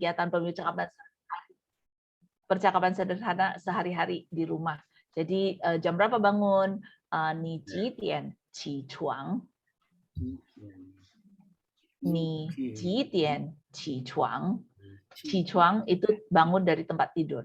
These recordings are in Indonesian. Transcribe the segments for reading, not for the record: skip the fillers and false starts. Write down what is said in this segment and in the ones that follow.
kegiatan percakapan sederhana sehari-hari di rumah. Jadi jam berapa bangun? Ni ji dian qi chuang? Ni ji dian qi chuang? Qi chuang itu bangun dari tempat tidur.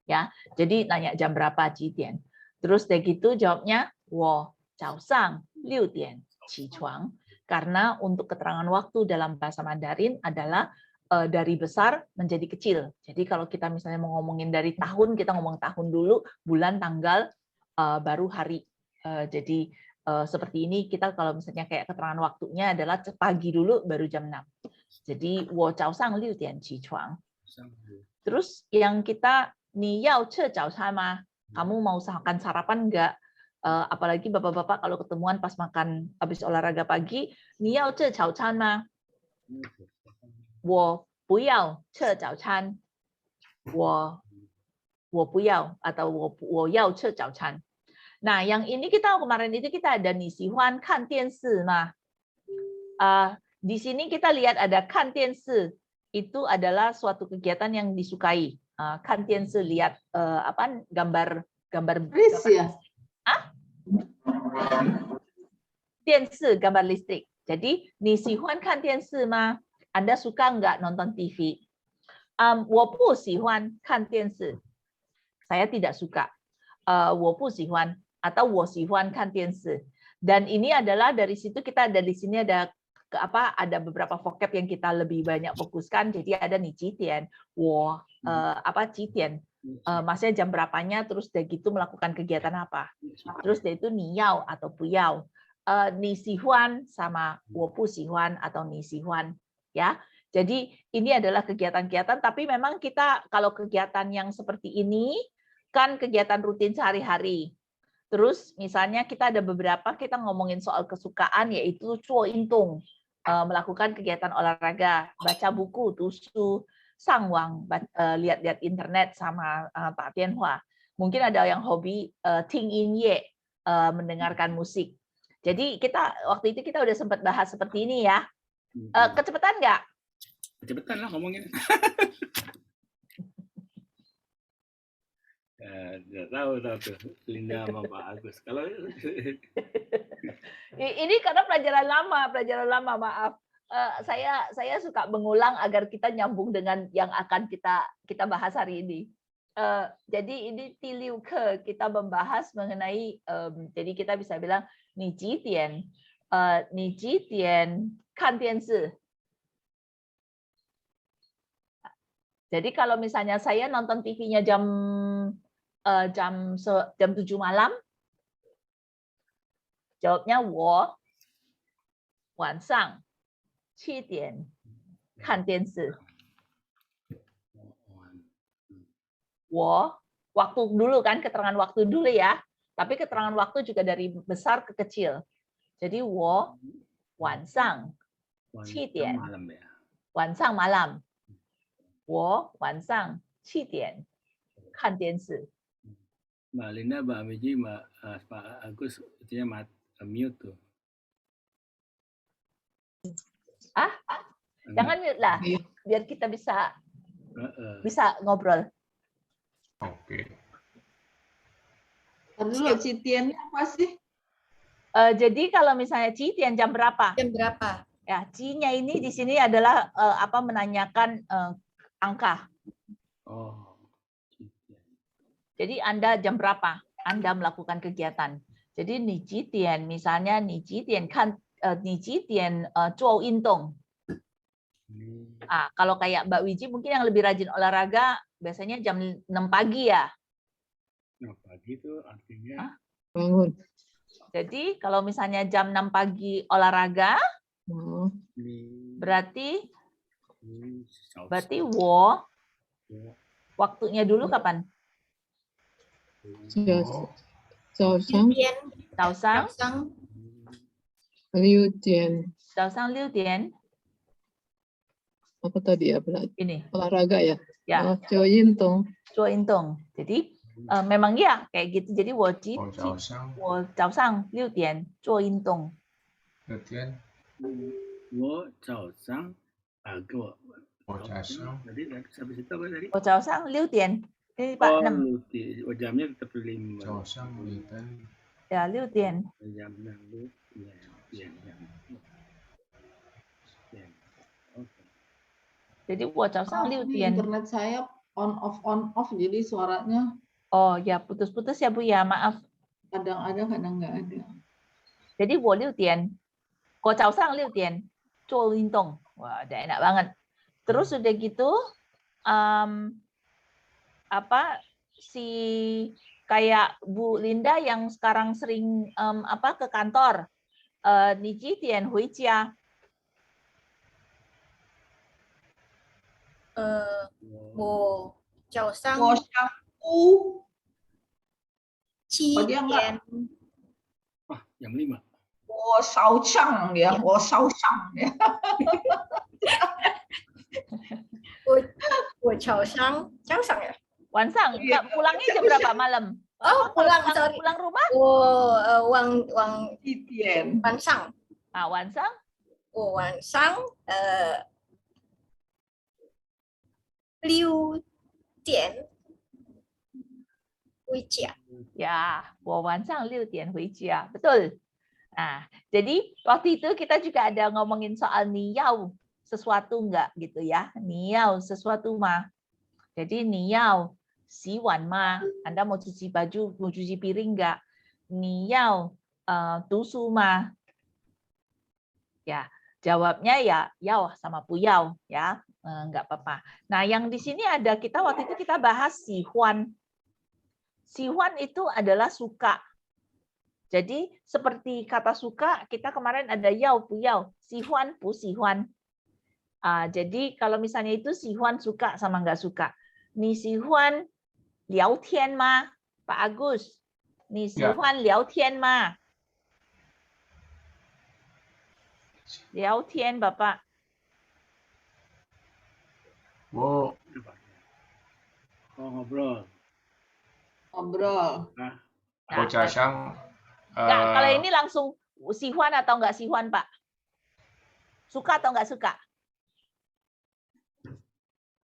Ya, jadi nanya jam berapa ji dian. Terus dari gitu jawabnya wo zhao sang 6 dian qi chuang. Karena untuk keterangan waktu dalam bahasa Mandarin adalah dari besar menjadi kecil. Jadi kalau kita misalnya mau ngomongin dari tahun, kita ngomong tahun dulu, bulan, tanggal, baru hari. Jadi seperti ini kita kalau misalnya kayak keterangan waktunya adalah pagi dulu baru jam 6. Jadi wo zhao sang 6 dian qi chuang. Terus yang kita ni yao che zhao chan ma? Kamu mau makan sarapan enggak? Apalagi bapak-bapak kalau ketemuan pas makan habis olahraga pagi, ni yao che zhao chan ma? 我不要吃早餐，我不要 atau 我要吃早餐。Nah, yang ini kita kemarin itu kita ada nih Sihuan kan tiansi mah. Di sini kita lihat ada kan tiansi itu adalah suatu kegiatan yang disukai. Kan tiansi lihat apa gambar ya? Tiansi gambar listrik. Jadi ni Sihuan kan tiansi mah? Anda suka nggak nonton TV? 我不喜欢看电视. Saya tidak suka. 我不喜欢 atau 我喜欢看电视. Dan ini adalah dari situ kita ada di sini ada ada beberapa vocab yang kita lebih banyak fokuskan. Jadi ada nih jitian, wo jitian. Maksudnya jam berapanya, terus dari gitu melakukan kegiatan apa. Terus dari itu niyao atau puyao. Ni sihuan sama wo pu sihuan atau ni sihuan. Ya, jadi ini adalah kegiatan-kegiatan, tapi memang kita kalau kegiatan yang seperti ini kan kegiatan rutin sehari-hari. Terus misalnya kita ada beberapa kita ngomongin soal kesukaan yaitu cuo intung, melakukan kegiatan olahraga, baca buku, tusu, sangwang, lihat-lihat internet sama Pak Tianhua. Mungkin ada yang hobi ting in ye, mendengarkan musik. Jadi kita waktu itu kita udah sempat bahas seperti ini ya. Kecepatan nggak? Kecepatan lah ngomongnya. Tahu tuh Linda sama Pak Agus. Kalau ini karena pelajaran lama, maaf. Saya suka mengulang agar kita nyambung dengan yang akan kita bahas hari ini. Jadi ini Tiliu Ke kita membahas mengenai jadi kita bisa bilang ni ji dian kan tiansi. Jadi kalau misalnya saya nonton TV-nya jam 7 malam, jawabnya wo晚上7点看电视。wo waktu dulu kan keterangan waktu dulu ya, tapi keterangan waktu juga dari besar ke kecil. Jadi wo 晚上7点 malam ya. 晚上 malam. 我晚上7点看电视. Mbak Linda, Mbak Miji, Pak Agus artinya mute tuh. Jangan mute lah, biar kita bisa ngobrol. Oke. Dulu citiannya apa sih? Jadi kalau misalnya citian jam berapa? Jam berapa? Ya, ci-nya ini di sini adalah menanyakan angka. Oh. Jadi Anda jam berapa? Anda melakukan kegiatan. Jadi ni jitian, misalnya ni jitian kan ni jitian zuo indong. Kalau kayak Mbak Wiji mungkin yang lebih rajin olahraga biasanya jam 6 pagi ya. 6 pagi itu artinya bangun. Jadi kalau misalnya jam 6 pagi olahraga berarti wo waktunya dulu kapan? 早上6点. 早上6点. Apa tadi ya berarti? Ini. Olahraga ya? Ya. Zuo Yintong. Jadi memang ya kayak gitu. Jadi 我早上6点做运动. 我早上 Aku. 我早上 Tadi sampai situ apa tadi? 我早上6点. Ini Pak 6. Oh, jamnya tetap 5. 早上6点 Ya, 6点. Jam 6 ya. Oke. Jadi 我早上6 Ini 点. internet saya on off jadi suaranya Oh, ya putus-putus ya Bu ya, maaf. kadang ada kadang nggak ada. Jadi 我6点. 我早上6点做运动. Wah, udah enak banget. Terus udah gitu si kayak Bu Linda yang sekarang sering ke kantor. 你几点回家？我早上我上午7 Oh, dia enggak. 点， Wah, jam 5. 我烧上ya, 我烧上ya. 我早上呀， 晚上. Iya. Pulangnya jam berapa malam? Oh, pulang, sorry. Pulang rumah? 我晚上， 晚上. 我晚上6点回家。 Ya, 我晚上6点回家. Betul. Nah, jadi waktu itu kita juga ada ngomongin soal niyau sesuatu enggak gitu ya. Niyau sesuatu mah. Jadi niyau siwan mah. Anda mau cuci baju, mau cuci piring enggak? Niyau tusu mah. Ya, jawabnya ya yau sama puyau ya. Enggak apa-apa. Nah, yang di sini ada kita waktu itu kita bahas sihuan. Sihuan itu adalah suka. Jadi seperti kata suka, kita kemarin ada yau puyau, sihuan pu sihuan. Jadi kalau misalnya itu sihuan suka sama nggak suka. Ni sihuan liao tian ma, Pak Agus. Ni sihuan liao tian ma. Liao tian Bapak. Wo ngobrol. Ngobrol. Nah, 我早上 Kalau ini langsung sihuan atau nggak sihuan Pak? Suka atau nggak suka?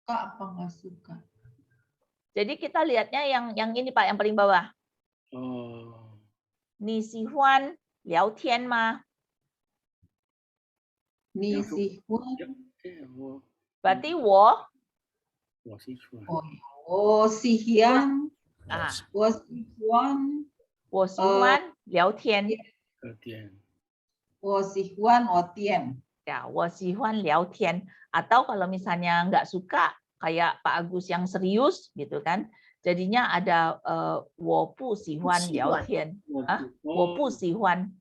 Suka apa nggak suka? Jadi kita lihatnya yang ini Pak, yang paling bawah. oh, Ni sihuan liao tian ma. Ni sihuan. Berarti wo. 我是说 Oh, sihian. 啊， 我喜欢。我喜欢聊天。 Kemudian 我喜欢我店。 Ya, 我喜欢聊天. Atau kalau misalnya nggak suka, kayak Pak Agus yang serius, gitu kan? Jadinya ada 我不喜欢聊天. 我不喜欢.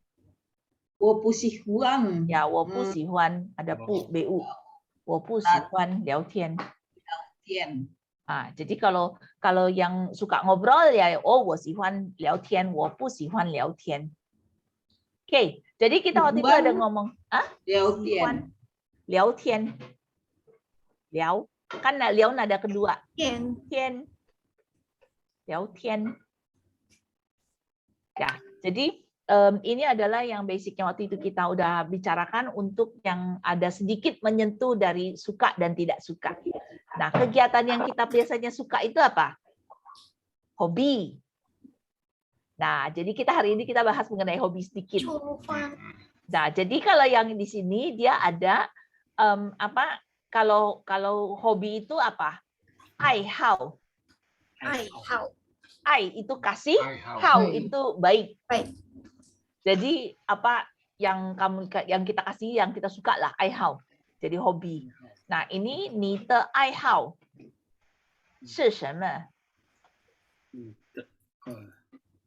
我不喜欢。 Ya, 我不喜欢. Ada pu, bu. 我不喜欢聊天. 店。 Jadi kalau yang suka ngobrol ya, oh 我喜欢聊天，我不喜欢聊天. Oke, jadi kita waktu itu ada ngomong, 聊天。 聊天，聊, kan liao nada kedua, 天 tian, 聊天. Ya, jadi ini adalah yang basicnya waktu itu kita udah bicarakan untuk yang ada sedikit menyentuh dari suka dan tidak suka. Nah, kegiatan yang kita biasanya suka itu apa? Hobi. Nah, jadi kita hari ini kita bahas mengenai hobi sedikit. 出发 Nah, jadi kalau yang di sini dia ada kalau hobi itu apa? 爱好. 爱好 Ai itu kasih, 爱好 hao Baik. itu baik. Baik. Jadi apa yang kita kasih, yang kita suka lah, 爱好. Jadi hobi. Nah, ini 你的爱好是什么？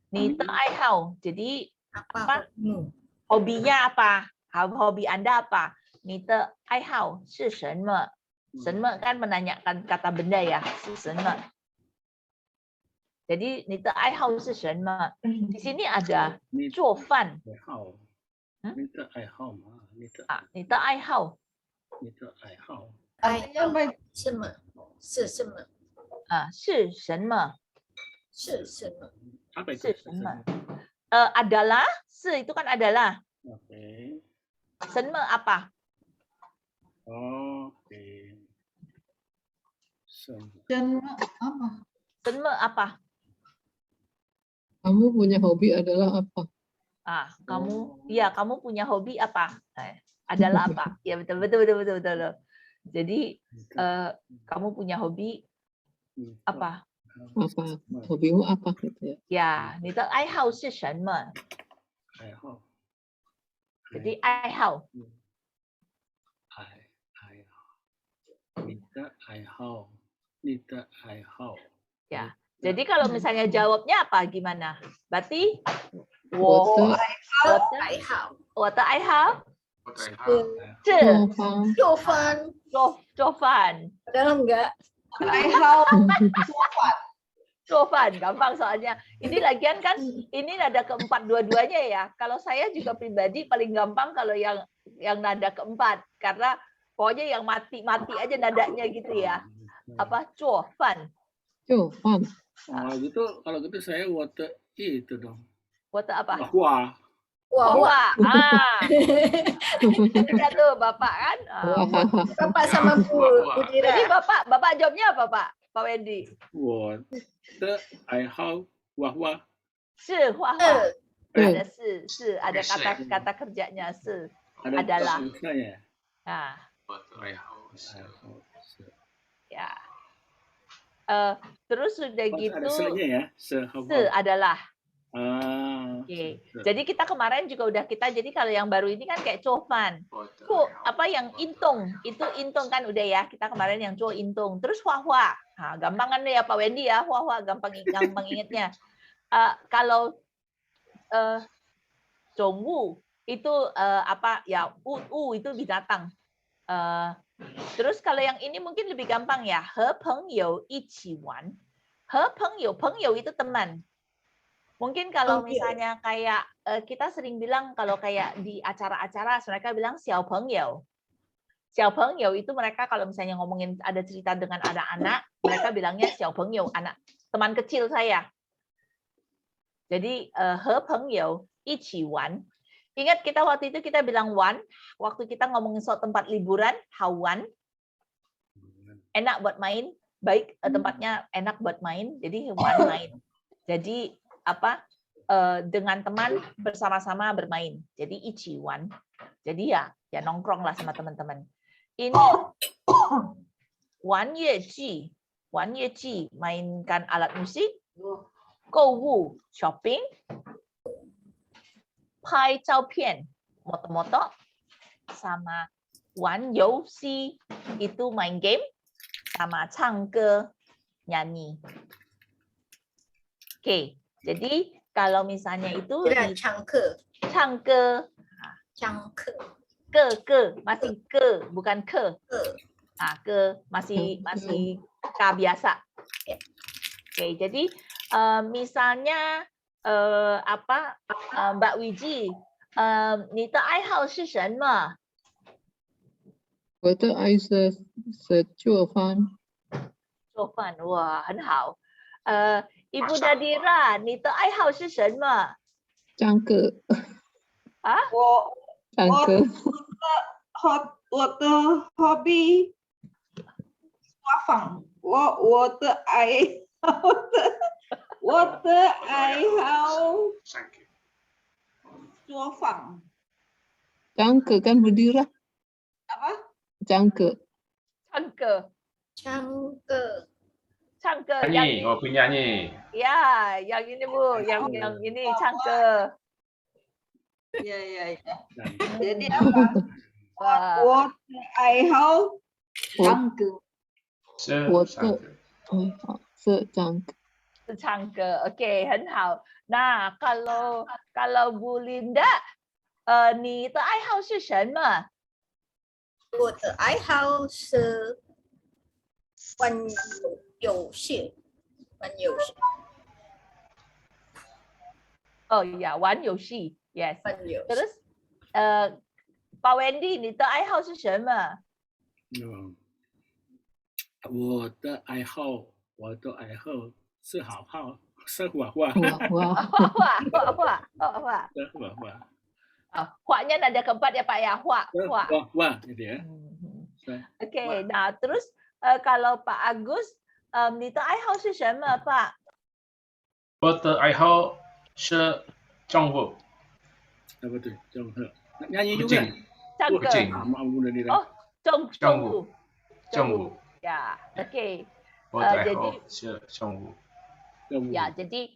你的爱好. Jadi apa mu hobinya apa? Hobi Anda apa? 你的爱好是什么？什么kan menanyakan kata benda ya, 是什么? Jadi 你的爱好是什么? Di sini ada 做饭. 爱好，你的爱好嘛，你的你的爱好Artinya apa? 什么是什么是什么？是什么 apa itu? 是什么？adalah, 是 itu kan adalah. Oke. 什么 apa? Oh, Dan apa? Senme apa? Kamu punya hobi adalah apa? Kamu, ya kamu punya hobi apa? Adalah apa? Ya betul. Jadi kamu punya hobi apa? Apa? Hobimu apa gitu ya? Ya, 你的爱好是什么？ Jadi 爱好 ya. Jadi kalau misalnya jawabnya apa gimana? Berarti 我的爱好我的爱好是做饭，做饭，做饭。 adalah enggak?做饭 gampang soalnya. Ini lagian kan ini nada keempat dua-duanya ya. Kalau saya juga pribadi paling gampang kalau yang nada keempat karena pokoknya yang mati aja nadanya gitu ya. Apa? 做饭。做饭， kalau gitu saya water itu dong. Water apa? Wah. Wah. Lihat tuh Bapak kan. wah, Bapak sama Bu Dira. Jadi Bapak jawabnya apa Pak Wendy? 我的爱好画画。是画画。 对 Ada 是ada kata kerjanya adalah. Saya. Nah, 我的爱好是 ya. Terus sudah gitu Ada se-nya ya. adalah. Ah. Oke. Jadi kita kemarin juga udah jadi kalau yang baru ini kan kayak 做饭。 我的 apa yang intung itu intung kan udah ya kita kemarin yang 做 intung terus hua gampang kan ya Pak Wendy ya hua gampang ingetnya. Kalau zhongwu itu apa ya itu binatang. Terus kalau yang ini mungkin lebih gampang ya 和朋友一起玩 和朋友itu teman. Mungkin kalau misalnya kayak kita sering bilang kalau kayak di acara-acara mereka bilang 小朋友. 小朋友 itu mereka kalau misalnya ngomongin ada cerita dengan anak-anak, mereka bilangnya 小朋友 anak teman kecil saya. Jadi 和朋友一起玩. Ingat kita waktu itu kita bilang wan, waktu kita ngomongin soal tempat liburan, hawan. Enak buat main, baik tempatnya enak buat main, jadi wan main. Jadi apa dengan teman bersama-sama bermain. Jadi ichiwan. Jadi ya nongkrong lah sama teman-teman. Ini wan ye ji, mainkan alat musik, gouwu, shopping, pai pian, moto-moto, sama wan youxi itu main game, sama changge, nyanyi. Oke. Jadi kalau misalnya itu Tidak changke. changge, ke masih ke bukan ke. Ke masih k biasa. Oke, jadi misalnya apa Mbak Wiji, 你的爱好是什么？我的爱是做饭，做饭，哇，很好。Ibu Nadira, 你的爱好是什么？唱歌，唱歌，我的 hobby 画坊，我的爱好作坊。唱歌kan berdiri. Apa? 唱歌，唱歌 nyanyi, hobi nyanyi. ya yang ini Bu yang ini changge. Ya. Jadi apa? Wah, 我的爱好唱歌。我的爱好是唱歌。 是唱歌 oke 很好 nah kalau Bu Linda 你的爱好是什么？我的爱好是玩游戏。哦呀玩游戏 yes 玩游戏。 terus Pak Wendy 你的爱好是什么？我的爱好是画画。Hua-nya nada keempat ya Pak ya, hua. Wah, gitu ya. Oke, nah terus kalau Pak Agus, 你的爱好是什么，Pak？ 我的爱好是中文， Apa tuh? Jonghe. Nyanyi 不 juga. 仅唱歌。不仅 Maaf udah direm. Oh, 中午。中文， Ya, oke. 我的爱好 jadi 是中文。 ya, jadi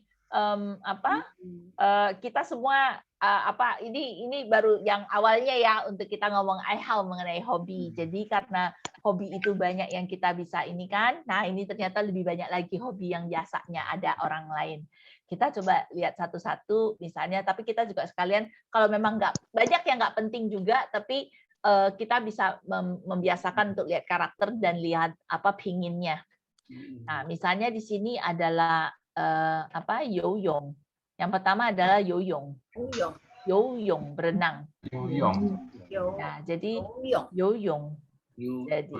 kita semua ini baru yang awalnya ya untuk kita ngomong爱好 mengenai hobi. Jadi karena hobi itu banyak yang kita bisa ini kan. Nah, ini ternyata lebih banyak lagi hobi yang biasanya ada orang lain. Kita coba lihat satu-satu misalnya, tapi kita juga sekalian kalau memang banyak yang nggak penting juga, tapi kita bisa membiasakan untuk lihat karakter dan lihat apa pinginnya. Nah, misalnya di sini adalah yoyong. Yang pertama adalah yoyong. Yoyong berenang. 游泳， Nah, jadi 游泳 yoyong. 有 Jadi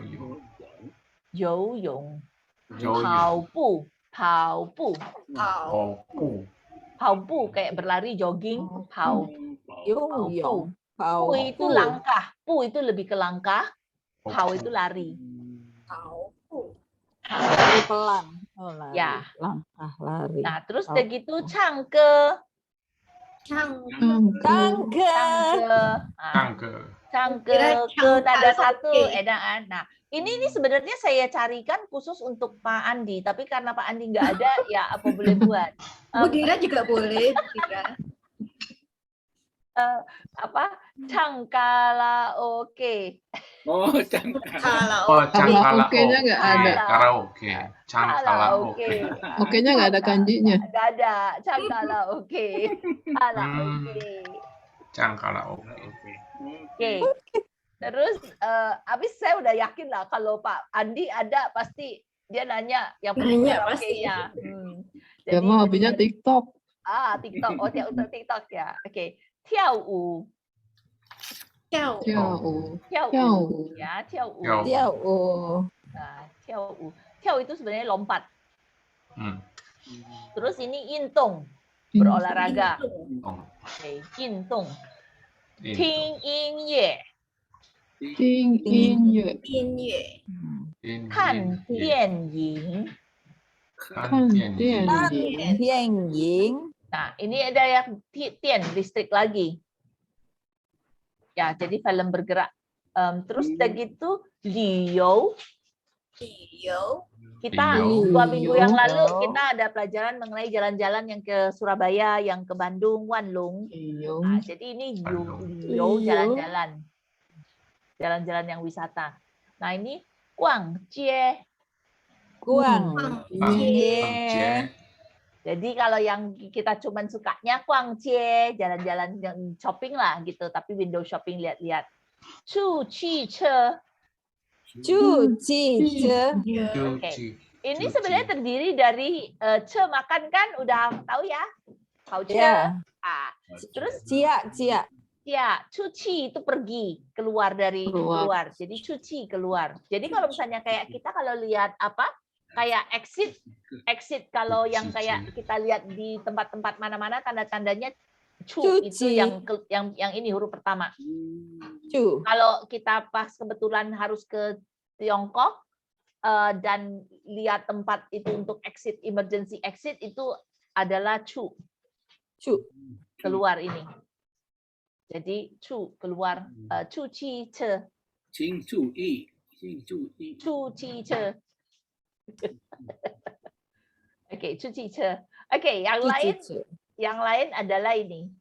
有 yoyong. 游泳， Paupu. 跑跑步， Paupu kayak berlari jogging. Pau. 游泳，跑 Pu itu 步， langkah. Pu itu lebih ke langkah. Pau itu lari. 跑步 pelan, oh, lari, Ya. langkah lari. Nah, terus Pau. udah gitu cangke. 唱 Tangga. Cangke. 唱歌， Cangke ke Kira nada cangke. satu edaan. Nah, ini sebenarnya saya carikan khusus untuk Pak Andi, tapi karena Pak Andi nggak ada, ya apa boleh buat. Bu Dira juga boleh, Bu Dira. Cangkalaoke. Oh, cantik. Kalau oh Karaoke-nya nggak ada. karaoke, karaoke, Oke-nya nggak ada kanjinya. Nggak ada. Cangkalaoke. Karaoke. karaoke. Oke. Terus habis saya udah yakin lah kalau Pak Andi ada pasti dia nanya yang Nanya karaoke-nya. Ya mau hobinya TikTok. TikTok. Oh, dia untuk TikTok ya. Oke. Tiao. 跳 Tiao. Tiao. Ya, tiao. Tiao. Tiao. Tiao. Tiao itu sebenarnya lompat. Hmm. Terus ini intong. Berolahraga. Oke, intong. Ting in ye. Ting in ye. 音乐 Kan dian ying. Kan dian ying. Dian ying. Nah, ini ada yang tian listrik lagi. Ya, jadi film bergerak. Terus udah gitu Liu. 旅游 Kita Liu. 2 minggu yang lalu Liu. kita ada pelajaran mengenai jalan-jalan yang ke Surabaya, yang ke Bandung, Wanlong. Nah, jadi ini Liu jalan-jalan. Jalan-jalan yang wisata. Nah, ini Guangjie. Guang. Jie. Jadi kalau yang kita cuman sukanya Guangjie, jalan-jalan yang shopping lah gitu, tapi window shopping lihat-lihat. Chu chi che. Cu ci ce. Cuci. Ini sebenarnya terdiri dari ce makan kan udah tahu ya. Tahu ce. Ya. Terus Cia cia. ya, cuci itu pergi keluar dari Keluar. keluar. Jadi cuci keluar. Jadi kalau misalnya kayak kita kalau lihat apa? Kayak exit kalau yang kayak kita lihat di tempat-tempat mana-mana tanda-tandanya cu itu Cuci. yang ini huruf pertama. Cu. Kalau kita pas kebetulan harus ke Tiongkok dan lihat tempat itu untuk exit, emergency exit itu adalah cu, Cu. keluar ini. Jadi cu keluar, cu chi che, 请注意，请注意。 cu chi che. Oke, cu chi che. Oke, yang lain adalah ini.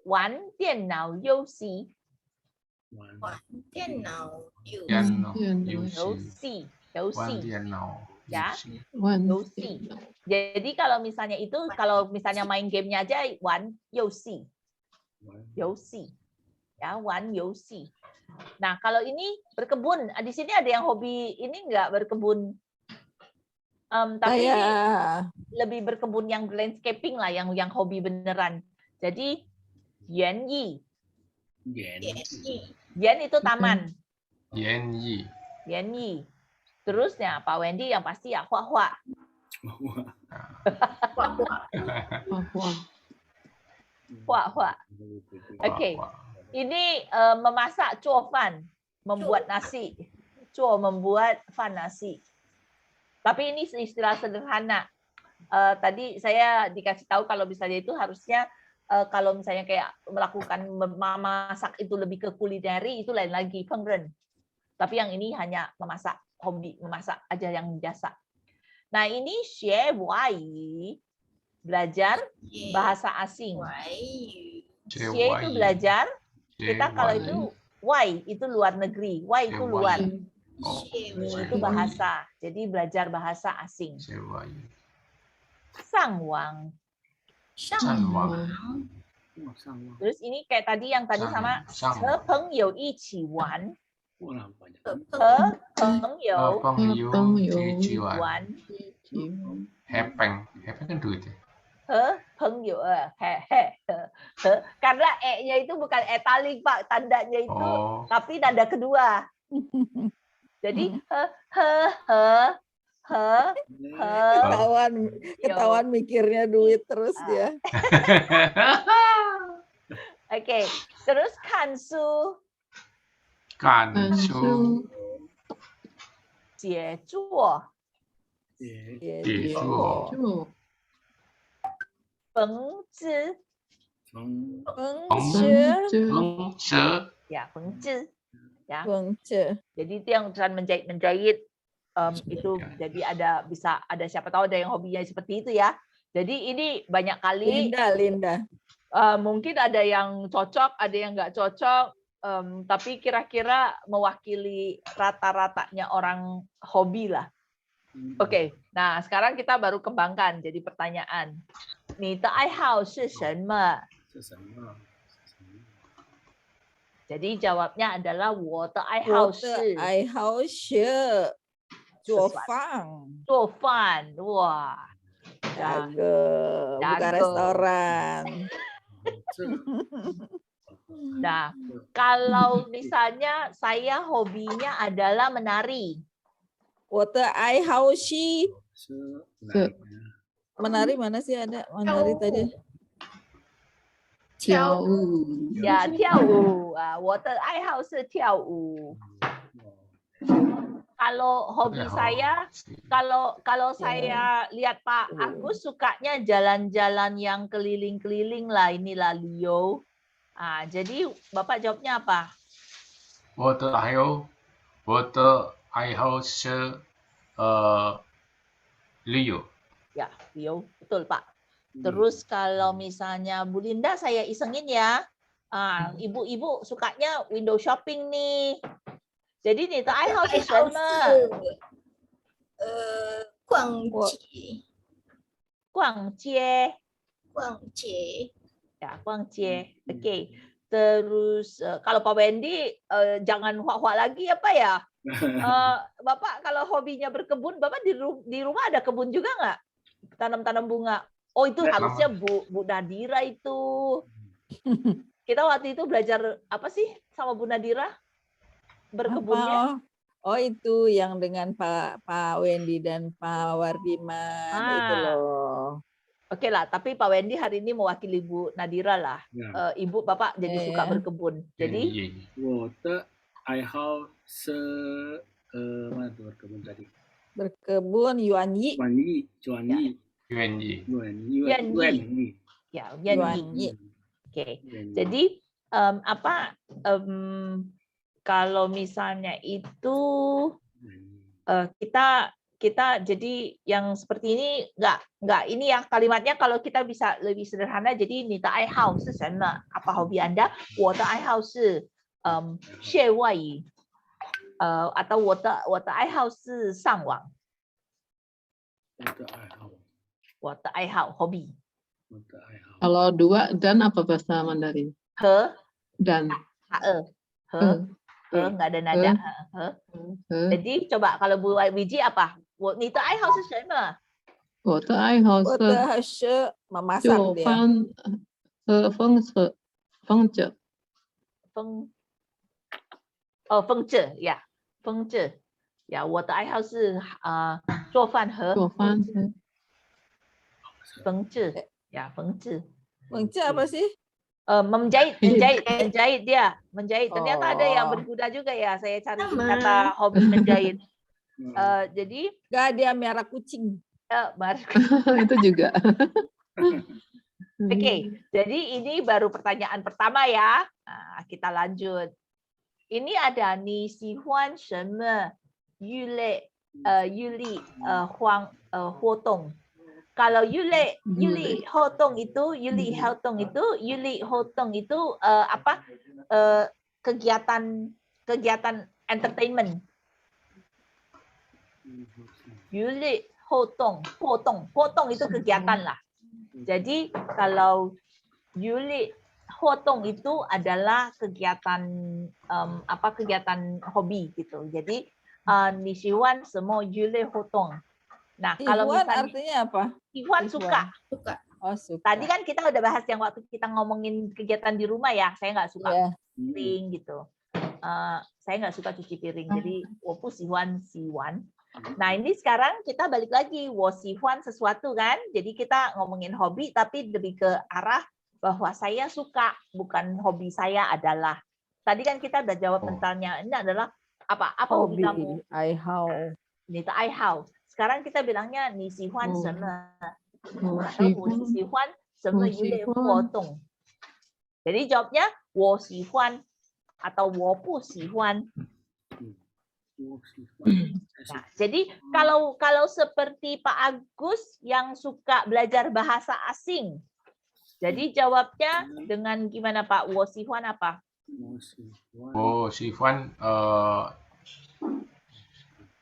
Wan dian nao you xi. 玩电脑游 游戏 ya. 玩游戏 Jadi kalau misalnya itu, kalau misalnya main gamenya aja wan yosi. Yosi. Ya, wan yosi. Nah, kalau ini berkebun, di sini ada yang hobi ini enggak berkebun. Tapi ini lebih berkebun yang landscaping lah, yang hobi beneran. Jadi Yuan Yi. Yan itu taman. Yan Yi. Yan Yi. Terusnya Pak Wendy yang pasti ya Hua Hua. Hua Hua. Oke. Ini memasak cuofan, membuat nasi. 做 membuat fan nasi. Tapi ini istilah sederhana. Tadi saya dikasih tahu kalau misalnya itu harusnya kalau misalnya kayak melakukan memasak itu lebih ke kulineri itu lain lagi, pengren. Tapi yang ini hanya memasak, hobi memasak aja yang biasa. Nah ini xie wai, belajar bahasa asing. Xie itu belajar, kita kalau itu wai itu luar negeri, wai itu luar. Itu bahasa, jadi belajar bahasa asing. Sangwang. Terus ini kayak tadi yang tadi sama 和朋友一起玩，和朋友一起玩， Hepeng kan duit ya. 和朋友karena e-nya itu bukan e-taling Pak, tandanya itu tapi tanda kedua. Jadi ketahuan mikirnya duit terus dia. Oke, terus kansu, 写作，缝制，ya 缝制，ya. Jadi itu yang menjahit itu jadi bisa ada siapa tahu ada yang hobinya seperti itu ya. Jadi ini banyak kali Linda. Mungkin ada yang cocok, ada yang nggak cocok, tapi kira-kira mewakili rata-ratanya orang hobi lah. Oke, nah sekarang kita baru kembangkan jadi pertanyaan. 你的爱好是什么? Jadi jawabnya adalah 我的爱好是做饭，做饭，哇， jago, buka restoran. Nah, kalau misalnya saya hobinya adalah menari. 我的爱好是 menari, mana sih ada menari tadi? 跳舞， Ya, 跳舞啊，我的爱好是跳舞。Kalau hobi saya, kalau saya lihat Pak Agus sukanya jalan-jalan yang keliling-keliling lah, inilah Leo. Jadi Bapak jawabnya apa? 我的爱好是旅游。 Ya, Leo, betul Pak. Terus kalau misalnya Bu Linda saya isengin ya, ibu-ibu sukanya window shopping nih. Jadi nih, 爱好是什么？逛街，逛街。 逛街， Ya, 逛街. Oke. Terus kalau Pak Wendy jangan huak-huak lagi apa ya? Bapak kalau hobinya berkebun, Bapak di rumah ada kebun juga nggak? Tanam-tanam bunga. Oh itu harusnya Bu Nadira itu. Kita waktu itu belajar apa sih sama Bu Nadira? Berkebunnya. Oh itu yang dengan Pak Wendy dan Pak Wardiman itu loh. Oke lah, tapi Pak Wendy hari ini mewakili Bu Nadira lah. Ibu Bapak jadi suka berkebun. Jadi 我的爱好是mana tuh berkebun tadi? Berkebun Yuan Yi. Yuan Yi. Ya, Yuan Yi. Oke. Jadi kalau misalnya itu kita jadi yang seperti ini nggak ini ya kalimatnya kalau kita bisa lebih sederhana jadi 你的爱好是什么? Apa hobi Anda? 我的爱好是学外语 atau 我的爱好是上网。我的爱好 hobi. Kalau dua dan apa bahasa Mandarin? 和 Dan. nggak ada nada. Jadi coba kalau Bu Wiji apa? 你的爱好是什么? 我的爱好是 memasak dia. 风筝 ya, 风筝 ya. 我的爱好是做饭和缝制 ya, 缝制 apa sih? menjahit dia, menjahit. Ternyata ada yang Oh. berkuda juga ya. Saya cari Sama. kata hobi menjahit. Jadi Enggak, dia merah kucing. Itu juga. Oke, jadi ini baru pertanyaan pertama ya. Nah, kita lanjut. Ini ada ni sihuan shemme yule yuli huang hotong. Kalau yuli hotong itu yuli hotong itu apa? Kegiatan entertainment. Yuli hotong itu kegiatan lah. Jadi kalau yuli hotong itu adalah kegiatan kegiatan hobi gitu. Jadi nisiwan semua yuli hotong. Nah, kalau Sihuan misalnya artinya apa? sihuan suka. Suka. Oh, suka. Tadi kan kita udah bahas yang waktu kita ngomongin kegiatan di rumah ya. Saya nggak suka Iya. piring gitu. Saya nggak suka cuci piring. Jadi wopu sihuan. Nah, ini sekarang kita balik lagi wo sihuan sesuatu kan. Jadi kita ngomongin hobi tapi lebih ke arah bahwa saya suka, bukan hobi saya adalah. Tadi kan kita udah jawab mentalnya. Ini adalah apa hobi kamu? I how. Ini tuh I how. Sekarang kita bilangnya ni sihuan seme. Sihuan seme yule hotong. Jadi jawabnya wo sihuan atau wo pu sihuan. Nah, jadi kalau seperti Pak Agus yang suka belajar bahasa asing, jadi jawabnya dengan gimana Pak? Wo sihuan apa? Wo sihuan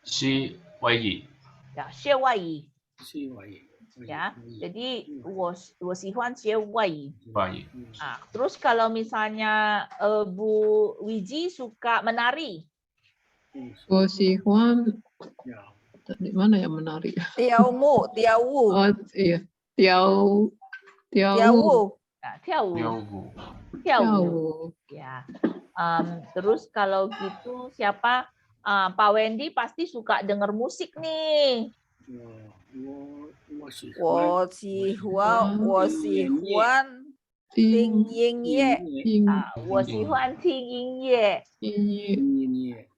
si wai. Ya, xie wai. 是我也 Ya, jadi wo sihuan xie wai. Wai. Ah, terus kalau misalnya Bu Wiji suka menari, 我喜欢 ya di mana ya menari? Tiao wu. Oh iya, tiao Tiao nah, tiawu, Yogu. tiawu. Ya. Terus kalau gitu siapa? Pak Wendy pasti suka denger musik nih. 我喜欢 wo sihuan ting ying ye. Wo sihuan ting yin ye. 音乐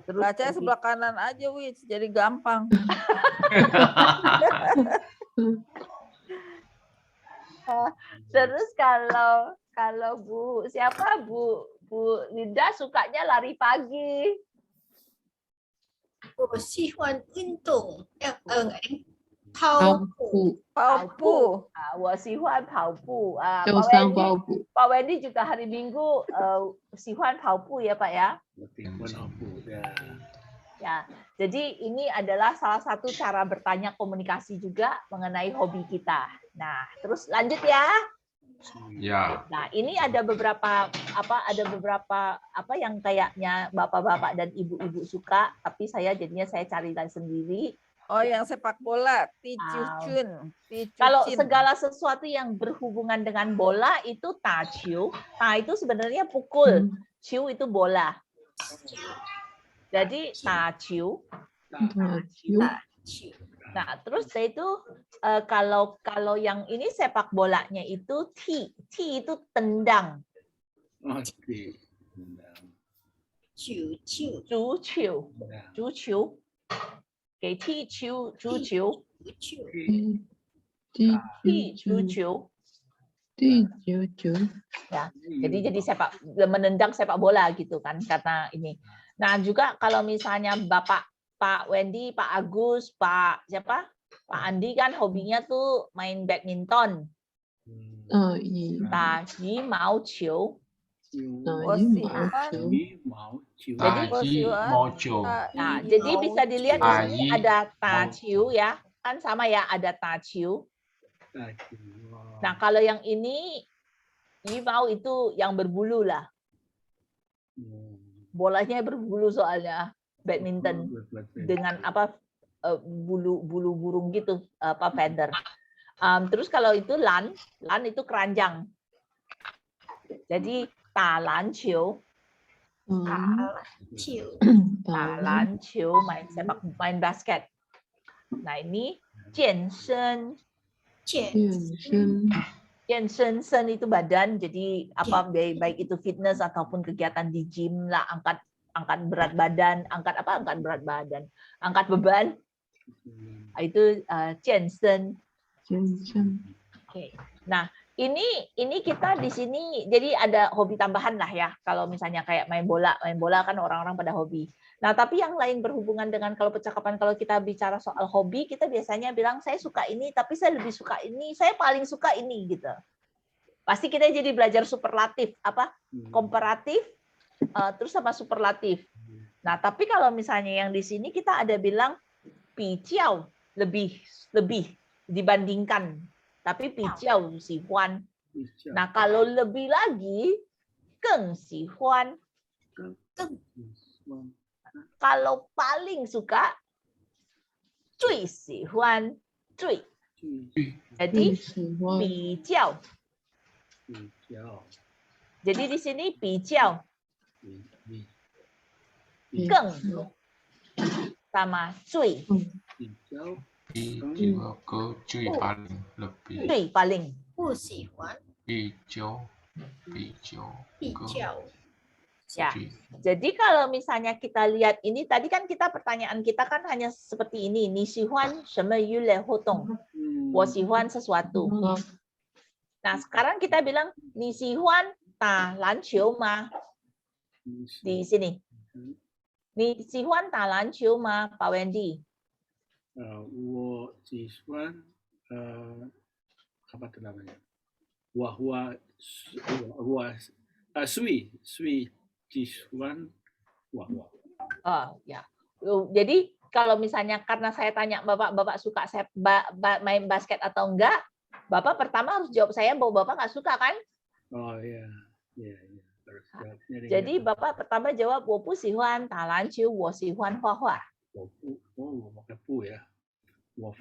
Terus Baca sebelah kanan aja, Wits, jadi gampang. Terus kalau Bu siapa Bu Linda sukanya lari pagi. 我喜欢运动，跑步。跑步， Wo sihuan 跑步. 就上跑步。 Pak Wendy juga hari Minggu sihuan 跑步ya Pak ya. 我喜欢跑步 ya Ya, jadi ini adalah salah satu cara bertanya komunikasi juga mengenai hobi kita. Nah, terus lanjut ya. Ya. Nah, ini ada beberapa yang kayaknya bapak-bapak dan ibu-ibu suka, tapi jadinya saya cari sendiri. Oh, yang sepak bola, Ti Chun. Kalau segala sesuatu yang berhubungan dengan bola itu ta ciu. Ta itu sebenarnya pukul, ciu itu bola. Jadi ta ciu. Nah, terus itu kalau yang ini sepak bolanya itu ti itu tendang. oke 球球 足球 给踢球足球 球 踢足球 ya. Jadi menendang sepak bola gitu kan karena ini. Nah, juga kalau misalnya Pak Wendy, Pak Agus, Pak Andi kan hobinya tuh main badminton. Ta yi mao qiu. Nah, jadi bisa dilihat di sini ada ta ciu ya. Kan sama ya, ada ta ciu. Nah, kalau yang ini yi mao itu yang berbulu lah. Bolanya berbulu soalnya badminton dengan bulu burung gitu, feather. Terus kalau itu lan itu keranjang. Jadi ta lan ciu. 球 Ta lan ciu main basket. Nah, ini 健身。健健身 itu badan, jadi apa baik itu fitness ataupun kegiatan di gym lah, angkat berat badan, angkat beban, itu 健身. 健身 Oke. Nah, ini kita di sini jadi ada hobi tambahan lah ya. Kalau misalnya kayak main bola kan orang-orang pada hobi. Nah, tapi yang lain berhubungan dengan kalau percakapan, kalau kita bicara soal hobi, kita biasanya bilang saya suka ini, tapi saya lebih suka ini, saya paling suka ini gitu. Pasti kita jadi belajar superlatif, apa? Komparatif, terus sama superlatif. Nah, tapi kalau misalnya yang di sini kita ada bilang 比较 lebih dibandingkan. Tapi 比较喜欢. Nah, kalau lebih lagi 更喜欢. Kalau paling suka 最喜欢. 最. Jadi 喜欢比较. Jadi di sini 比较更 sama 最. 比较个最paling lebih 最 paling. 不喜欢比较比个较 Ya. 最 Jadi kalau misalnya kita lihat ini tadi kan pertanyaan kita kan hanya seperti ini. 你喜欢什么娱乐活动? 我喜欢 sesuatu. Nah, sekarang kita bilang 你喜欢打篮球吗? Di sini. 你喜欢打篮球吗, Pak Wendy? 我喜欢apa tuh namanya? Wah Sui 喜欢wah. Oh, ya. Jadi kalau misalnya karena saya tanya Bapak suka main basket atau enggak, Bapak pertama harus jawab saya bahwa Bapak nggak suka kan? Oh iya. Harus jawabnya dengan Jadi Bapak pertama jawab 我不喜欢打篮球，我喜欢画画。 pakai pu ya. 我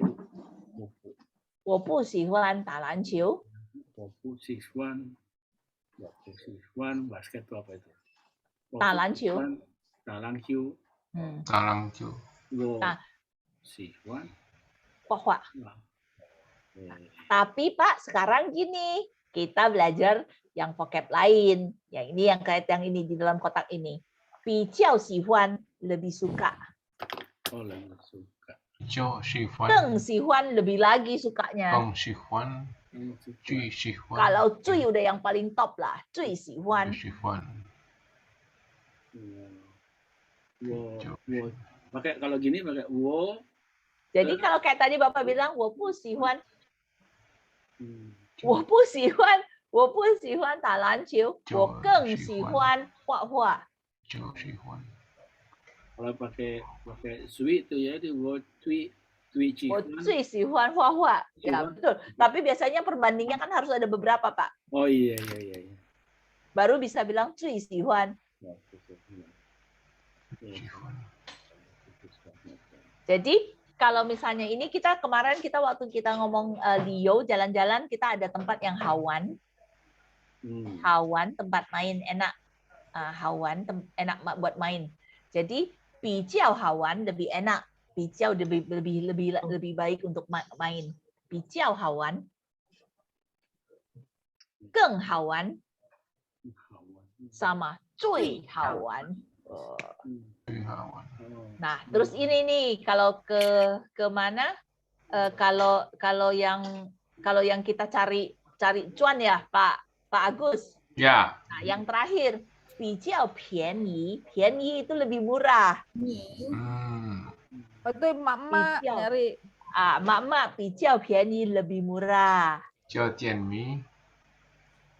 我不喜欢打篮球，不喜欢basket itu apa itu? 打篮球。打篮球。打篮球我啊喜欢画画。 Nah, Tapi Pak, sekarang gini, kita belajar yang vocab lain. Yang ini yang kayak yang ini di dalam kotak ini. 比较喜欢 lebih suka. lebih suka. 比较喜欢更喜欢 lebih lagi sukanya. 更喜欢最喜欢 Kalau cuy udah yang paling top lah. 最喜欢。最喜欢 pakai kalau gini pakai wo. Jadi kalau kayak tadi Bapak bilang 我不喜欢打篮球，我更喜欢画画。 就喜欢 Kalau pakai sui itu ya di wo tui ci. 我最喜欢画画。Ya betul. Tapi biasanya perbandingnya kan harus ada beberapa Pak. Oh iya. Baru bisa bilang 最喜欢。 喜欢 Jadi kalau misalnya ini kemarin waktu kita ngomong Leo jalan-jalan kita ada tempat yang Hawan. Hawan tempat main enak. Hawan enak buat main. Jadi 比较Hawan lebih enak. 比较 lebih baik untuk main. 比较Hawan. 更好玩 sama 最好玩. 最好玩 Nah, terus ini nih kalau ke mana? Kalau yang kita cari cuan ya, Pak Agus. ya Nah, yang terakhir 比较便宜 itu lebih murah. 你 Itu mak-mak Hijau. nyari. Mak-mak 比较便宜 lebih murah. 叫店米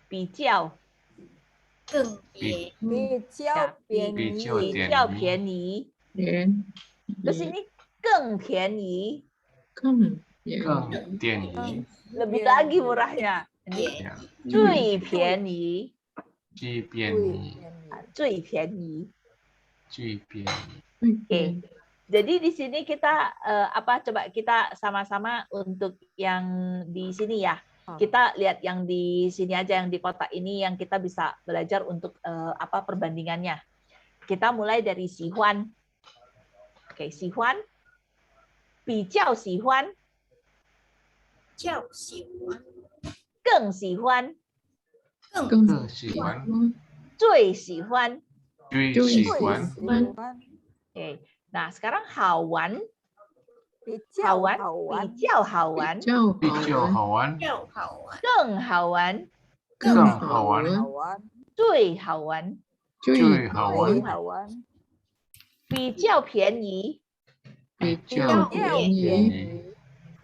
比较更便宜 Bicau pian 比较 比 店 较 米 便宜. 便 Terus ini 更便宜 更便更店米 lebih lagi murahnya. Ini 呀最便宜最便宜最便宜. 最便宜 Oke. Jadi di sini kita coba kita sama-sama untuk yang di sini ya. Kita lihat yang di sini aja yang di kotak ini yang kita bisa belajar untuk perbandingannya. Kita mulai dari Sihuan. Oke, Sihuan. 比较喜欢较喜欢更更喜欢、更更喜欢，最喜欢。最最喜喜欢，欢， Oke. Nah, sekarang 好玩，比好玩，较好玩，比较好比玩，较比较好玩，较好玩，更好玩，更更好好玩，好玩，最好玩，最最好玩，好玩，比较便宜，比比较较便宜，便宜，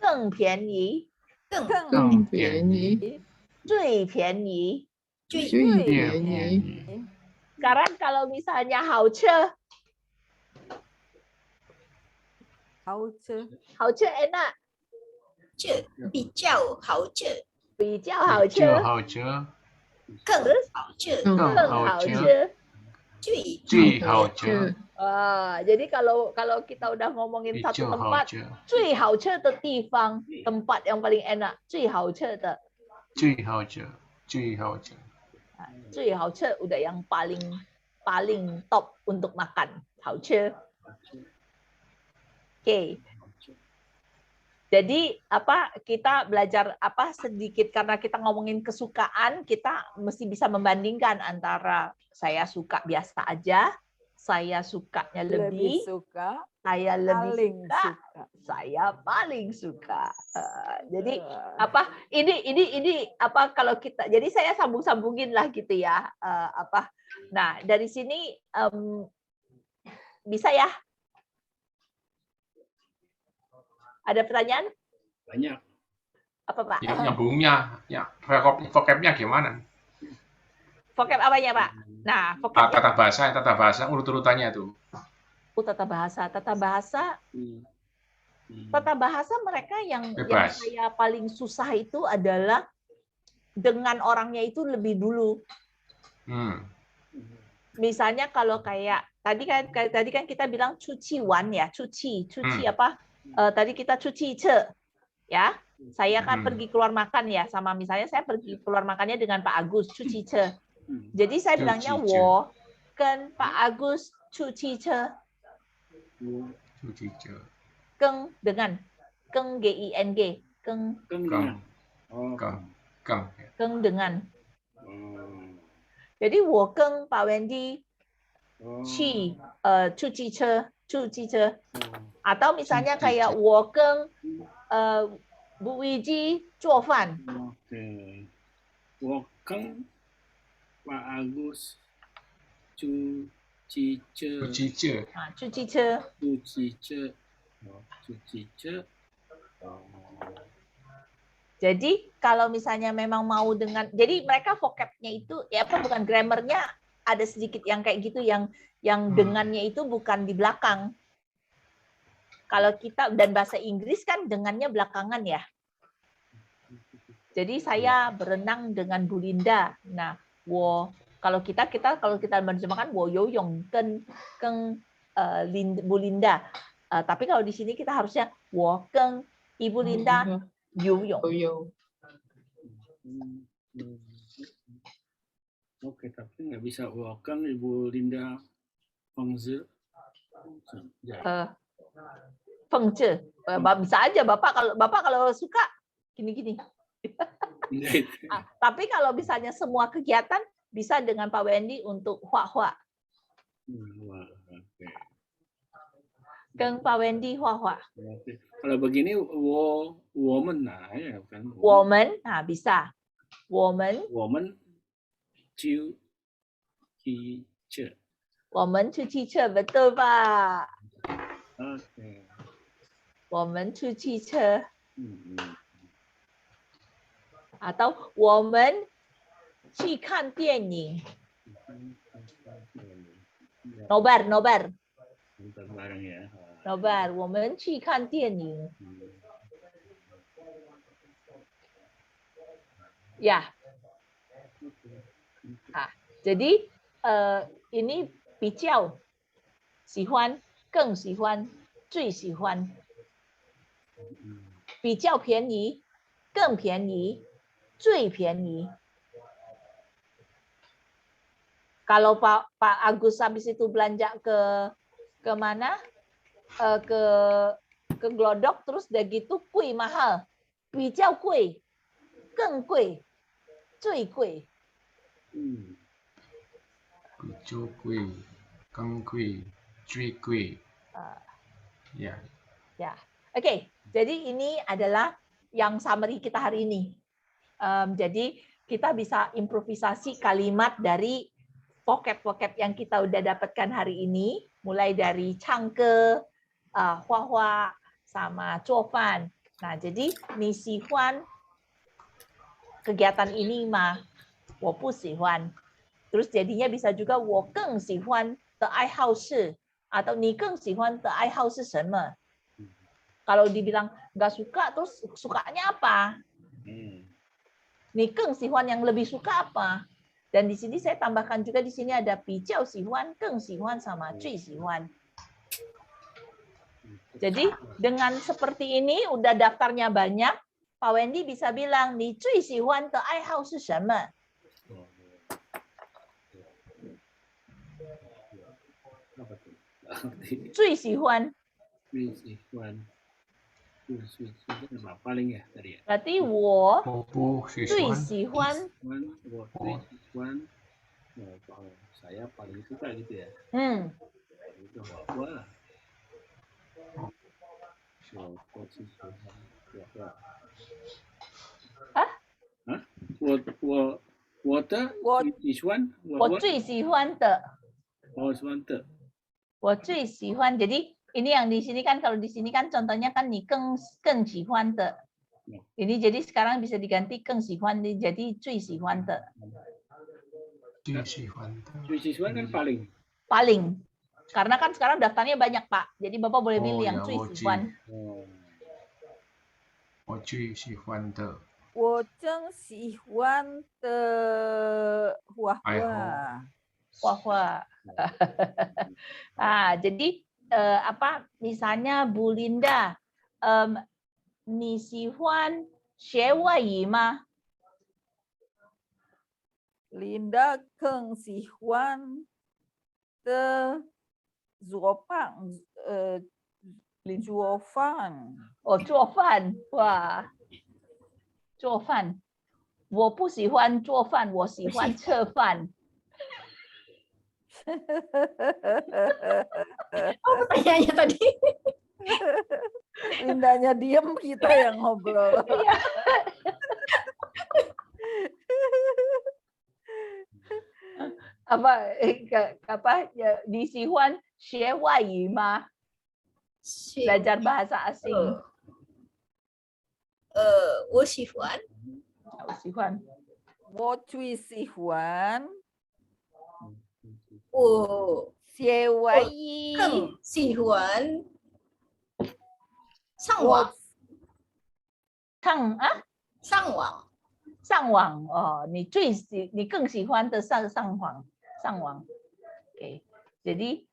更便宜，更更便宜，最便宜。最最最便便宜，宜， Sekarang kalau misalnya 好吃，好吃，好吃 enak，这比较好吃，比较好吃，比较好吃，更好吃，更更好好吃吃。最最好好吃，吃，Jadi kalau kita udah ngomongin 比 satu 较好 tempat, 吃，最好吃的地方, tempat yang paling enak, 最好吃的，最好吃，最好吃，最好吃 udah yang paling top untuk makan, 好吃。Oke. Jadi kita belajar sedikit karena kita ngomongin kesukaan, kita mesti bisa membandingkan antara saya suka biasa aja, saya sukanya lebih lebih, suka, saya lebih paling suka, suka. saya paling suka. Jadi Eh, ini kalau kita, jadi saya sambung-sambungin lah gitu ya. Nah dari sini bisa ya? Ada pertanyaan? Banyak. Apa Pak? Ya, nyambungnya, ya, vocabnya gimana? Vocab apanya Pak? Nah, vocabnya Tata bahasa urut-urutannya tuh. tata bahasa. Hmm. Tata bahasa mereka yang Bebas. saya paling susah itu adalah dengan orangnya itu lebih dulu. Misalnya kalau kayak tadi kan kita bilang cuci wan ya, cuci apa? Tadi kita cuci ce, ya. Saya kan pergi keluar makan ya, sama misalnya saya pergi keluar makannya dengan Pak Agus, cuci ce. Jadi saya bilangnya Cuci ce. wo kan Pak Agus cuci ce. Cuci ce. Keng dengan keng GING, keng Keng. keng dengan. Jadi wo keng Pak Wendy去cuci ce. Atau misalnya kayak 我跟Bu Wiji 做饭. Oke. 我跟 Pak Agus cuci ce. Cuci ce. Cuci ce. Cuci ce. Cuci ce. Jadi kalau misalnya memang mau dengan, jadi mereka vocabnya itu ya bukan grammarnya ada sedikit yang kayak gitu yang dengannya itu bukan di belakang. Kalau kita dan bahasa Inggris kan dengannya belakangan ya. Jadi saya berenang dengan Bu Linda. Nah, kalau kita menerjemahkan wo yoyong keng Bu Linda. Tapi kalau di sini kita harusnya wo keng Ibu Linda yoyong. Oke, tapi nggak bisa wakang Ibu Linda Fengzi. Fengzi. Bisa aja Bapak kalau suka gini-gini. Tapi kalau misalnya semua kegiatan bisa dengan Pak Wendy untuk hua-hua. Keng Pak Wendy hua-hua. Kalau begini woman nah ya kan. Woman, nah bisa. Woman 去骑车. Woman 去骑车 betul Pak. Oke. Woman 去骑车. Atau 我们去看电影. Nobar. Bareng ya. Nobar, 我们去看电影. Ya. Jadi ini 比较喜欢更喜欢最喜欢 比较便宜更便宜最便宜. Kalau Pak Agus habis itu belanja ke mana? Ke Glodok terus udah gitu kui mahal. 比较贵更贵最贵。比较贵，更贵，最贵。Ya. Ya, oke. Jadi ini adalah yang summary kita hari ini. Jadi kita bisa improvisasi kalimat dari vocab-vocab yang kita udah dapatkan hari ini, mulai dari changke, hua-hua, sama cuofan. Nah, jadi ni sihuan kegiatan ini mah, wo bu sihuan. Terus jadinya bisa juga 我更喜欢的爱好是 atau 你更喜欢的爱好是什么? Kalau dibilang nggak suka, terus sukanya apa? 你更喜欢 yang lebih suka apa? Dan di sini saya tambahkan juga di sini ada 比较喜欢, 更喜欢 sama 最喜欢. Jadi dengan seperti ini udah daftarnya banyak, Pak Wendy bisa bilang 你最喜欢的爱好是什么? 最喜欢 paling ya tadi ya. berarti 我 我不喜最欢。喜欢 saya paling suka gitu ya. Itu wah. 我的喜欢我最喜欢的 我最喜欢 jadi ini yang di sini kan kalau di sini kan contohnya kan 你更喜欢的 ini jadi sekarang bisa diganti 更喜欢 jadi 最喜欢的 最喜欢的。最喜欢kan paling karena kan sekarang daftarnya banyak Pak jadi Bapak boleh pilih yang 最喜欢 我最喜欢的我真喜欢的画画。jadi apa misalnya Bu Linda 你喜欢学外语吗 Linda 更喜欢的做饭，做饭哇做饭我不喜欢做饭我喜欢吃饭 Apa pertanyaannya tadi? Lindanya diam, kita yang ngobrol. apa ya, 你喜欢学外语吗 belajar bahasa asing 我喜欢我喜欢我最喜欢我学外语，更喜欢上网上网哦，你更喜欢的上网 Oke. Jadi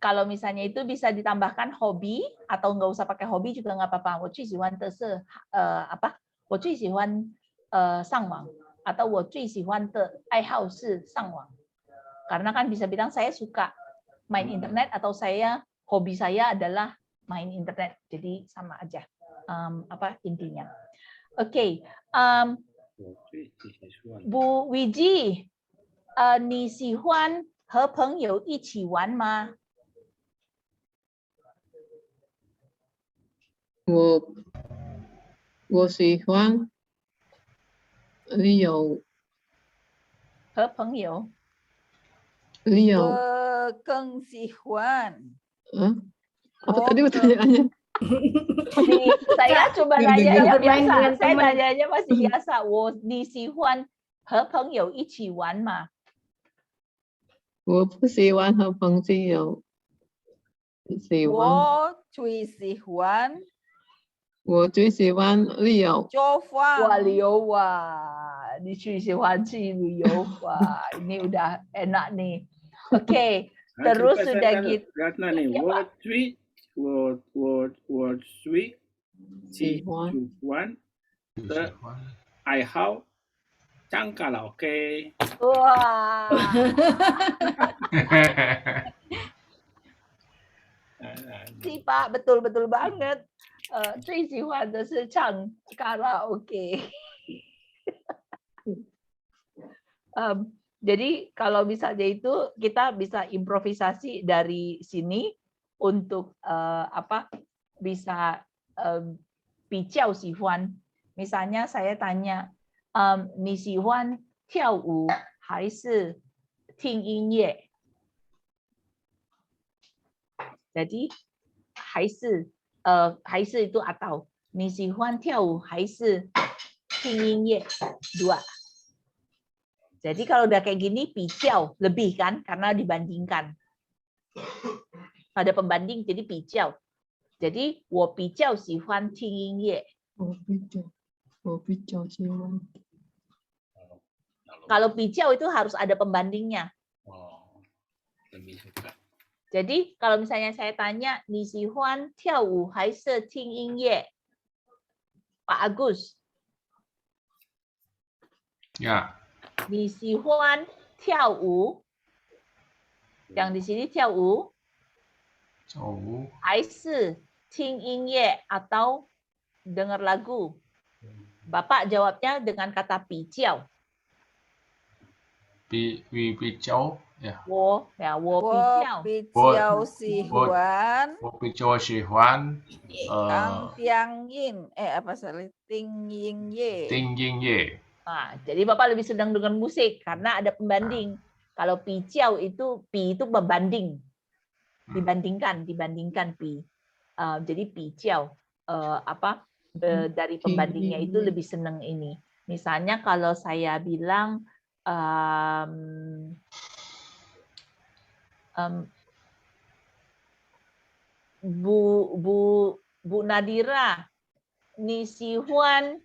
kalau misalnya itu bisa ditambahkan hobi atau nggak usah pakai hobi juga nggak apa-apa 我最喜欢的是我最喜欢上网 atau 我最喜欢的爱好是上网 karena kan bisa bilang saya suka main internet atau hobi saya adalah main internet jadi sama aja intinya. Oke. Bu Wiji 你喜欢和朋友一起玩吗我喜欢和朋友我更喜欢 apa tadi pertanyaannya? Saya coba nanya bermain biasa. dengan Saya teman. nanyanya masih biasa. 你喜欢和朋友一起玩吗我不喜欢和朋友喜欢。我最喜欢旅游。做饭。哇，旅游哇，你最喜欢去旅游哇，ini udah enak nih. Oke, terus sudah gitu. Ratna nih, 我最喜欢的爱好唱卡拉 OK。 Wah. Si Pak, betul-betul banget. 最喜欢的是唱卡拉 OK. Jadi kalau misalnya itu kita bisa improvisasi dari sini untuk bisa比较喜欢. Misalnya saya tanya, 你喜欢跳舞还是听音乐? Jadi 还是itu atau 你喜欢跳舞还是听音乐? Dua. Jadi kalau udah kayak gini, 比较 lebih kan, karena dibandingkan. Ada pembanding, jadi 比较. Jadi 我比较喜欢听音乐. 我比较喜欢 Kalau 比较 itu harus ada pembandingnya. Lebih suka. Jadi kalau misalnya saya tanya, 你喜欢跳舞还是听音乐? Pak Agus. Ya. 你喜欢跳舞? Yang di sini 跳舞 还是听音乐 atau dengar lagu? Bapak jawabnya dengan kata 比较. 比较 ya. 我比较喜欢我比较喜欢听音乐. 听音乐. Nah, jadi Bapak lebih senang dengan musik karena ada pembanding. Kalau 比较 itu 比 itu membanding. Dibandingkan 比. Jadi 比较 dari pembandingnya itu lebih senang ini. Misalnya kalau saya bilang Bu Nadira, 你喜欢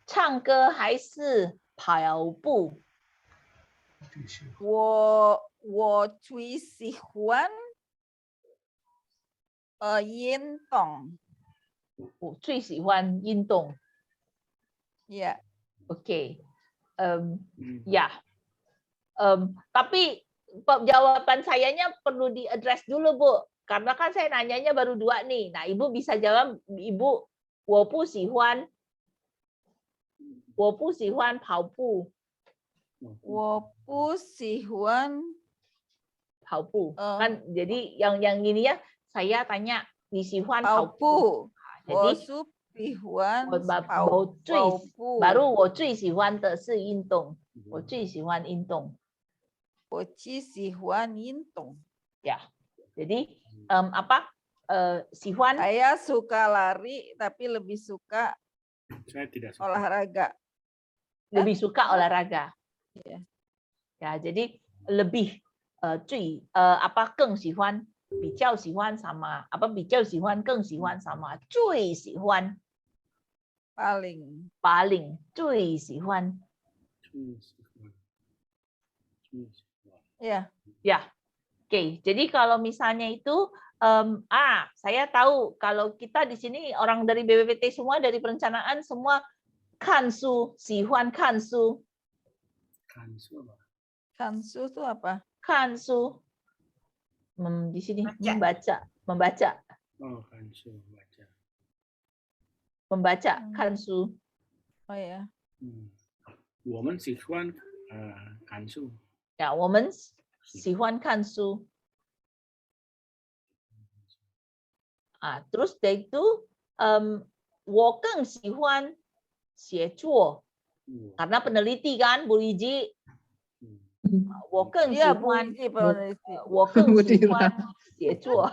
唱歌还是跑步？我最喜欢运动。我最喜欢运动。 Ya. Oke. Ya. Tapi jawaban sayanya perlu di-address dulu, Bu. Karena kan saya nanyanya baru 2 nih. Nah, Ibu bisa jawab, Ibu, 我不喜欢跑步。我不喜欢跑步. Kan jadi yang ini ya, saya tanya 你喜欢跑步？ 跑步。 jadi 喜欢baru 我最喜欢的是运动。我最喜欢运动。我最喜欢运动。 Ya. Jadi喜欢 Saya suka lari tapi lebih suka Saya tidak suka. olahraga. Lebih suka olahraga. Ya. Ya, jadi lebih 更喜欢 比较喜欢 sama 比较喜欢更喜欢 sama 最喜欢 paling 最喜欢 ya. Ya. Oke, jadi kalau misalnya itu saya tahu kalau kita di sini orang dari BPPT semua, dari perencanaan semua 看书 喜欢看书 Kansu itu apa? 看书 di sini membaca Oh, kansu, baca. membaca 看书 Oh ya. 我们喜欢看书。 ya 我们喜欢看书 terus dari itu 我更喜欢写作 karena peneliti kan Bu Liji 我更喜 Iya, 欢 peneliti. 我更喜欢写作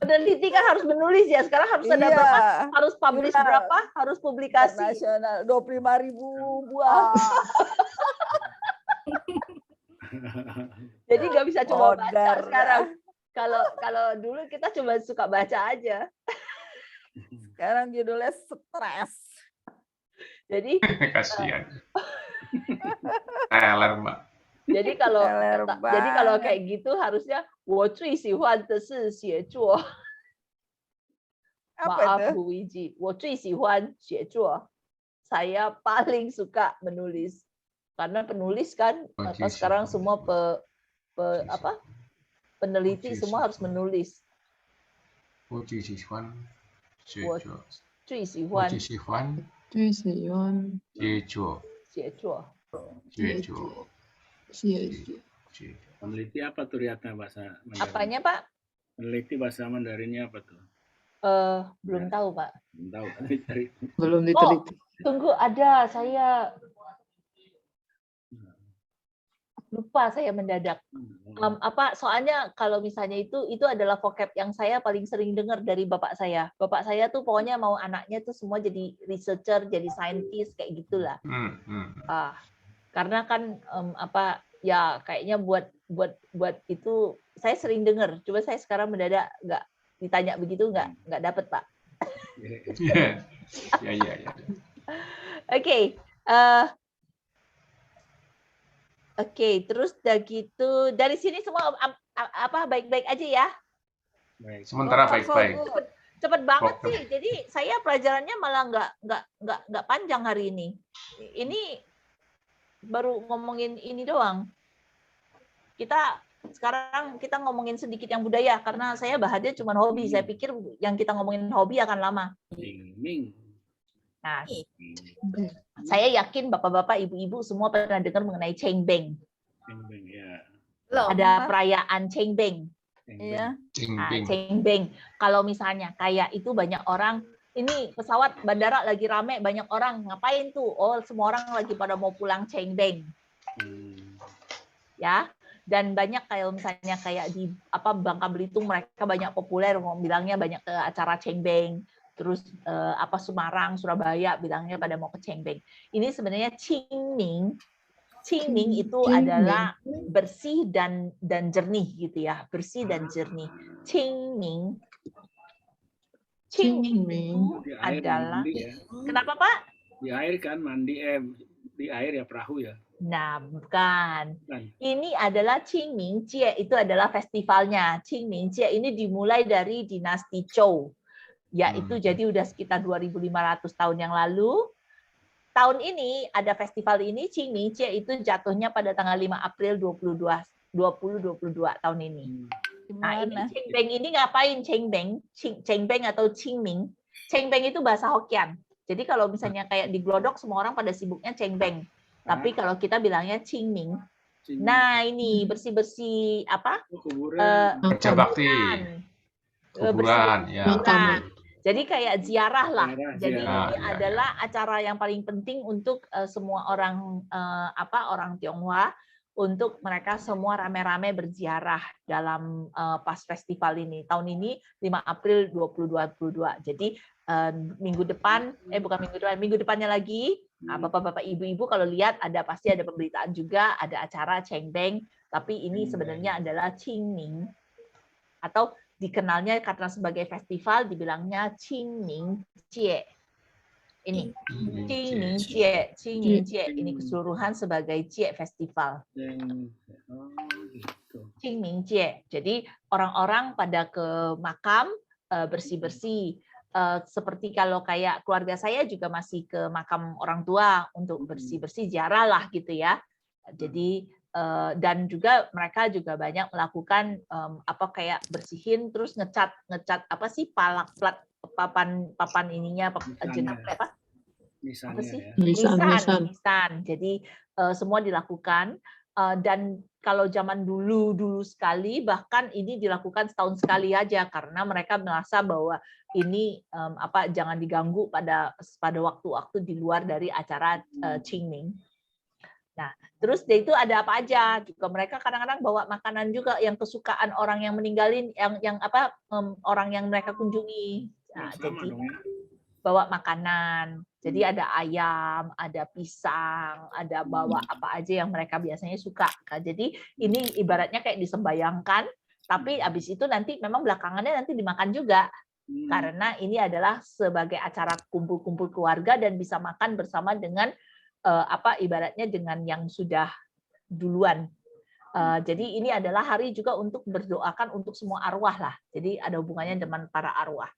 peneliti kan harus menulis ya, sekarang harus ada berapa, harus publish berapa, harus publikasi Nasional 25.000 buah. jadi nggak bisa coba baca Order. sekarang. Kalau dulu kita coba suka baca aja. Sekarang judulnya stres. Jadi Kasihan. Teler, Mbak. jadi kalau Teler kayak gitu harusnya 我最喜欢的是写作 Apa maaf itu? Bu Wiji 我最喜欢写作 saya paling suka menulis karena penulis kan sekarang semua peneliti semua harus menulis 我最喜欢写作。最喜欢最喜欢写作。Jiezuo. 解决 Peneliti apa tuh Riyatna bahasa Mandarin? Apanya Pak? Peneliti bahasa Mandarinnya apa tuh? Belum tahu Pak. Belum tahu kan cari. Belum Oh, diteliti. tunggu ada saya lupa saya mendadak. Soalnya kalau misalnya itu adalah vocab yang saya paling sering dengar dari bapak saya. Bapak saya tuh pokoknya mau anaknya tuh semua jadi researcher, jadi scientist kayak gitulah. Karena kan ya kayaknya buat itu saya sering dengar. Coba saya sekarang mendadak nggak ditanya begitu nggak dapet Pak. Ya. Oke. Oke, terus udah gitu dari sini semua baik-baik aja ya? Baik. Sementara Oh, baik-baik. Cepet banget Oke. sih. Jadi saya pelajarannya malah nggak panjang hari ini. Ini baru ngomongin ini doang. Sekarang kita ngomongin sedikit yang budaya karena saya bahagia cuma hobi. Saya pikir yang kita ngomongin hobi akan lama. Ming. Nah, saya yakin bapak-bapak, ibu-ibu semua pernah dengar mengenai Cengbeng. Ya. Belum. Ada perayaan Cengbeng. Iya. Cengbeng. Kalau misalnya kayak itu banyak orang, ini pesawat bandara lagi rame, banyak orang ngapain tuh? Oh, semua orang lagi pada mau pulang Cengbeng. Ya. Dan banyak kayak misalnya kayak di Bangka Belitung mereka banyak populer mau bilangnya banyak ke acara Cengbeng. Terus Semarang, Surabaya bilangnya pada mau ke Cengbeng. Ini sebenarnya Qingming. Qingming itu adalah bersih dan jernih gitu ya, bersih dan jernih. Qingming itu adalah kenapa Pak? Di air kan mandi di air ya perahu ya. Nah, bukan. Ini adalah Qingming Jie, itu adalah festivalnya. Qingming Jie ini dimulai dari dinasti Zhou. Yaitu jadi udah sekitar 2.500 tahun yang lalu. Tahun ini ada festival ini Qingming Jie itu jatuhnya pada tanggal 5 April 2022 tahun ini. Nah, ini Cengbeng ini ngapain Cengbeng? Cengbeng atau Qingming. Cengbeng itu bahasa Hokian. Jadi kalau misalnya kayak di Glodok semua orang pada sibuknya Cengbeng. Tapi kalau kita bilangnya Qingming. Nah, ini bersih-bersih Kerja bakti. Kuburan ya. Jadi kayak ziarah lah. Jadi Ziarah. ini adalah acara yang paling penting untuk semua orang orang Tionghoa untuk mereka semua rame-rame berziarah dalam pas festival ini. Tahun ini 5 April 2022. Jadi minggu depannya lagi Bapak-bapak Ibu-ibu kalau lihat pasti ada pemberitaan juga, ada acara Cengbeng, tapi ini sebenarnya adalah Qingming atau dikenalnya karena sebagai festival dibilangnya Qingming Jie. Ini Qingming Jie ini keseluruhan sebagai Jie festival. Qingming Jie. Jadi orang-orang pada ke makam bersih-bersih. Seperti kalau kayak keluarga saya juga masih ke makam orang tua untuk bersih-bersih ziarah lah gitu ya. Jadi dan juga mereka juga banyak melakukan kayak bersihin terus ngecat papan ininya jenazah nisan. Jadi semua dilakukan dan kalau zaman dulu sekali bahkan ini dilakukan setahun sekali aja karena mereka merasa bahwa ini jangan diganggu pada waktu-waktu di luar dari acara Qingming. Nah, terus itu ada apa aja? Juga mereka kadang-kadang bawa makanan juga yang kesukaan orang yang meninggalin, orang yang mereka kunjungi. Nah, jadi bawa makanan. Jadi ada ayam, ada pisang, ada bawa apa aja yang mereka biasanya suka. Jadi ini ibaratnya kayak disembayangkan, tapi habis itu nanti memang belakangannya nanti dimakan juga. Karena ini adalah sebagai acara kumpul-kumpul keluarga dan bisa makan bersama dengan ibaratnya dengan yang sudah duluan. Jadi ini adalah hari juga untuk berdoakan untuk semua arwah lah. Jadi ada hubungannya dengan para arwah.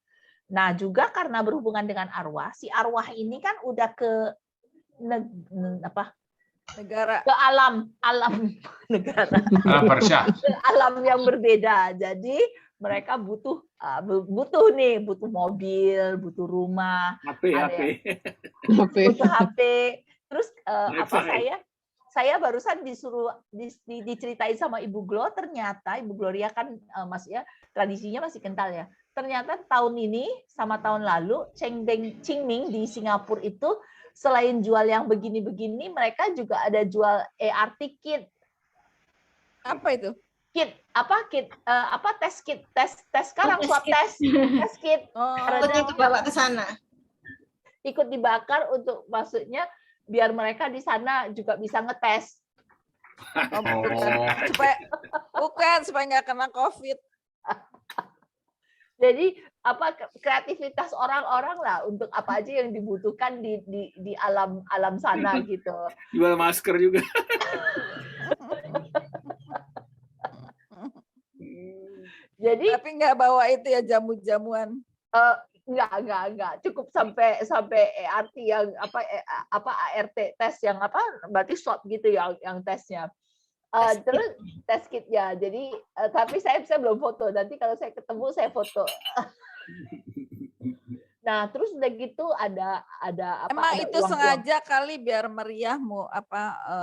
Nah juga karena berhubungan dengan arwah, si arwah ini kan udah ke negara ke alam negara ke alam yang berbeda. Jadi mereka butuh mobil, butuh rumah, butuh HP. Terus saya barusan disuruh diceritain sama Ibu Glo, ternyata Ibu Gloria kan maksudnya tradisinya masih kental ya. Ternyata tahun ini sama tahun lalu Qingming di Singapura itu selain jual yang begini-begini, mereka juga ada jual ART kit. Apa itu? Kit tes kit tes sekarang swab tes kit. Takutnya kebawa ke sana. Ikut dibakar untuk maksudnya biar mereka di sana juga bisa ngetes. Supaya nggak kena COVID. Jadi kreativitas orang-orang lah untuk apa aja yang dibutuhkan di alam sana gitu. Jual masker juga. Jadi tapi nggak bawa itu ya jamu-jamuan. Enggak, cukup sampai ART yang ART tes yang berarti swab gitu yang tesnya. Terus tes kitnya. Jadi tapi saya belum foto. Nanti kalau saya ketemu saya foto. Nah, terus udah gitu ada Emang ada itu sengaja kali biar meriah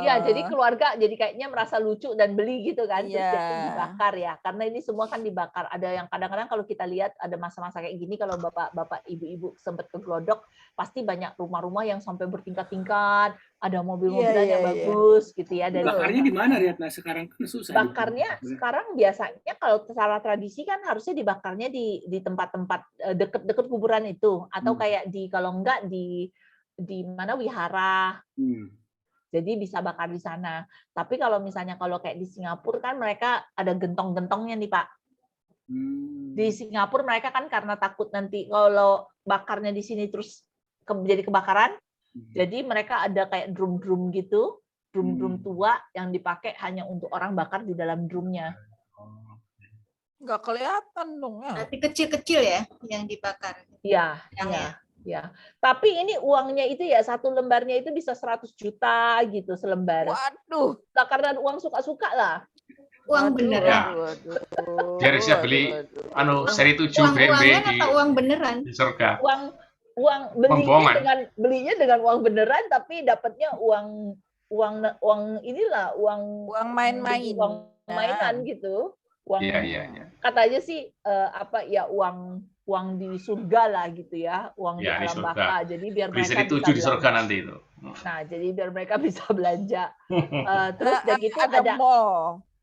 Iya, jadi keluarga jadi kayaknya merasa lucu dan beli gitu kan, terus Iya. jadi dibakar ya. Karena ini semua kan dibakar. Ada yang kadang-kadang kalau kita lihat ada masa-masa kayak gini kalau bapak-bapak, ibu-ibu sempat ke Glodok, pasti banyak rumah-rumah yang sampai bertingkat-tingkat, ada mobil-mobilan yang bagus gitu ya. Dan Bakarnya di mana, Riatna? Sekarang kan susah. bakarnya sekarang biasanya kalau secara tradisi kan harusnya dibakarnya di tempat-tempat deket-deket kuburan itu, atau kayak kalau enggak di mana wihara. Jadi bisa bakar di sana. Tapi kalau misalnya kalau kayak di Singapura kan mereka ada gentong-gentongnya nih Pak. Di Singapura mereka kan karena takut nanti kalau bakarnya di sini terus jadi kebakaran, jadi mereka ada kayak drum-drum gitu, drum-drum tua yang dipakai hanya untuk orang bakar di dalam drumnya. Nggak kelihatan dong. Berarti kecil-kecil ya yang dibakar. Iya, iya. Ya, tapi ini uangnya itu ya satu lembarnya itu bisa 100 juta gitu selembar. Waduh, Nah, karena uang suka-suka lah. Uang beneran. Dia bisa beli seri 7 BMW atau uang beneran? di surga. Uang belinya dengan uang beneran, tapi dapatnya uang inilah uang main-main. Uang mainan gitu. Uang katanya sih uang di surga lah gitu ya, uang di alam baka. Jadi biar mereka bisa di surga nanti itu. Nah, jadi biar mereka bisa belanja. Terus udah gitu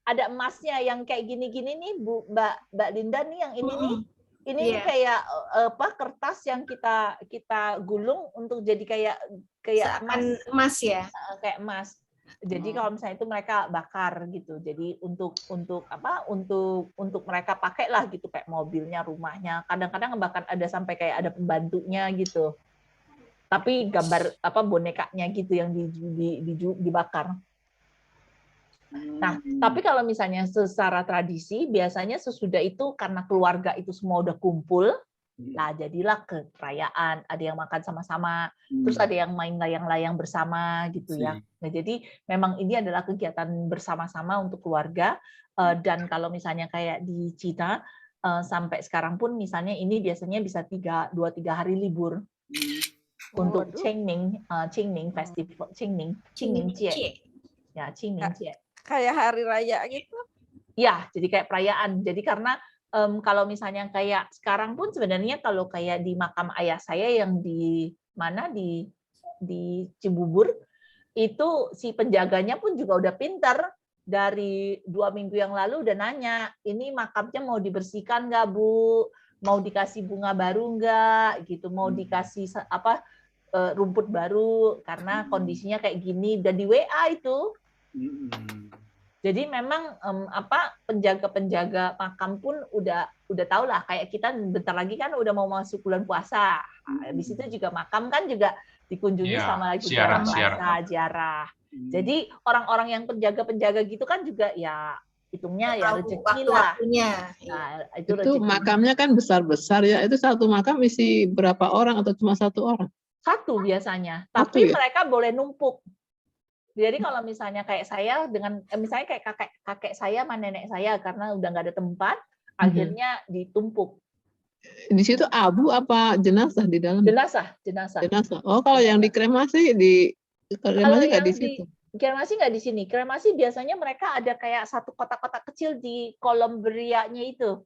ada emasnya yang kayak gini-gini nih, Mbak Linda nih yang ini nih. Ini nih kayak kertas yang kita gulung untuk jadi kayak emas ya. Kayak emas. Jadi kalau misalnya itu mereka bakar gitu. Jadi untuk mereka pakai lah gitu, kayak mobilnya, rumahnya. Kadang-kadang bahkan ada sampai kayak ada pembantunya gitu. Tapi gambar bonekanya gitu yang dibakar. Nah, tapi kalau misalnya secara tradisi biasanya sesudah itu karena keluarga itu semua udah kumpul, nah jadilah ke perayaan, ada yang makan sama-sama, terus ada yang main layang-layang bersama gitu ya. Nah, jadi memang ini adalah kegiatan bersama-sama untuk keluarga, dan kalau misalnya kayak di Cina sampai sekarang pun misalnya ini biasanya bisa 2-3 hari libur untuk Qingming Festival, Qingming Jie. Ya, Qingming Jie. Kayak hari raya gitu. Ya, jadi kayak perayaan. Jadi karena kalau misalnya kayak sekarang pun sebenarnya kalau kayak di makam ayah saya yang di Cibubur, itu si penjaganya pun juga udah pintar. Dari 2 minggu yang lalu udah nanya, ini makamnya mau dibersihkan nggak Bu? Mau dikasih bunga baru nggak? Gitu, mau dikasih rumput baru karena kondisinya kayak gini. Dan di WA itu. Jadi memang penjaga-penjaga makam pun udah tahu lah, kayak kita bentar lagi kan udah mau masuk bulan puasa. Di situ juga makam kan juga dikunjungi sama lagi bulan puasa, ziarah. Jadi orang-orang yang penjaga-penjaga gitu kan juga ya hitungnya ya rezeki lah. Nah, itu makamnya kan besar-besar ya. Itu satu makam isi berapa orang atau cuma 1 orang? 1 biasanya. Tapi mereka boleh numpuk. Jadi kalau misalnya kayak saya misalnya kayak kakek saya sama nenek saya karena udah nggak ada tempat, akhirnya ditumpuk. Di situ abu apa jenazah di dalam? Jenazah. Oh, kalau yang dikremasi di Kremasi nggak di situ. Kremasi nggak di sini. Kremasi biasanya mereka ada kayak satu kotak-kotak kecil di kolomberianya itu.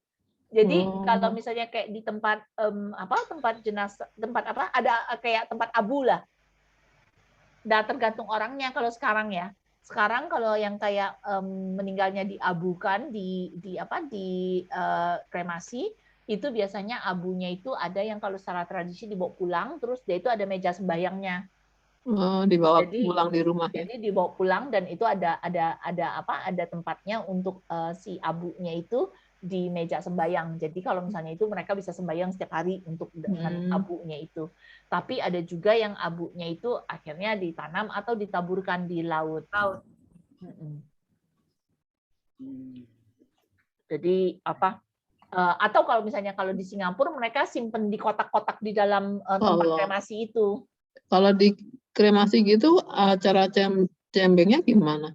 Jadi kalau misalnya kayak di tempat tempat jenazah, tempat apa, ada kayak tempat abu lah. Nah, tergantung orangnya kalau sekarang ya. Sekarang kalau yang kayak meninggalnya diabukan di kremasi, itu biasanya abunya itu ada yang kalau secara tradisi dibawa pulang, terus dia itu ada meja sembayangnya. Dibawa pulang di rumah ya. Jadi dibawa pulang dan itu ada tempatnya untuk si abunya itu di meja sembayang. Jadi kalau misalnya itu mereka bisa sembayang setiap hari untuk dengan abunya itu. Tapi ada juga yang abunya itu akhirnya ditanam atau ditaburkan di laut. Jadi atau kalau misalnya kalau di Singapura mereka simpen di kotak-kotak di dalam tempat kremasi itu. Kalau di kremasi gitu cara cembengnya gimana?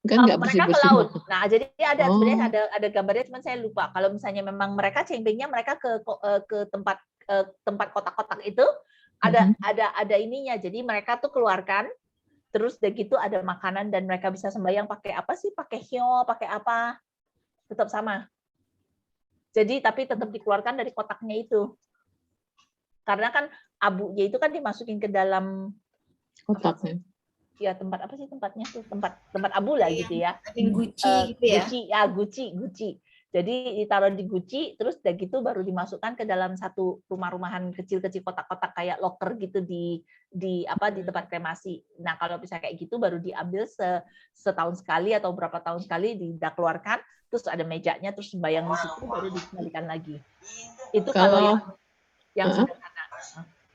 Kan nggak mereka bersih-bersih. ke laut. Nah, jadi sebenarnya ada gambarnya, cuman saya lupa. Kalau misalnya memang mereka cembengnya mereka ke tempat kotak-kotak itu ada ininya. Jadi mereka tuh keluarkan, terus udah gitu ada makanan dan mereka bisa sembahyang pakai apa sih? Pakai hio, pakai apa? Tetap sama. Jadi tapi tetap dikeluarkan dari kotaknya itu. Karena kan abunya itu kan dimasukin ke dalam kotaknya. Ya tempat apa sih tempatnya tuh? Tempat abu lah gitu ya. Guci gitu ya. Guci. Jadi ditaruh di guci, terus udah gitu baru dimasukkan ke dalam satu rumah-rumahan kecil-kecil kotak-kotak kayak locker gitu di tempat kremasi. Nah, kalau bisa kayak gitu baru diambil setahun sekali atau berapa tahun sekali dikeluarkan, terus ada mejanya, terus sembayang di situ baru dikembalikan lagi. Itu kalau yang sederhana.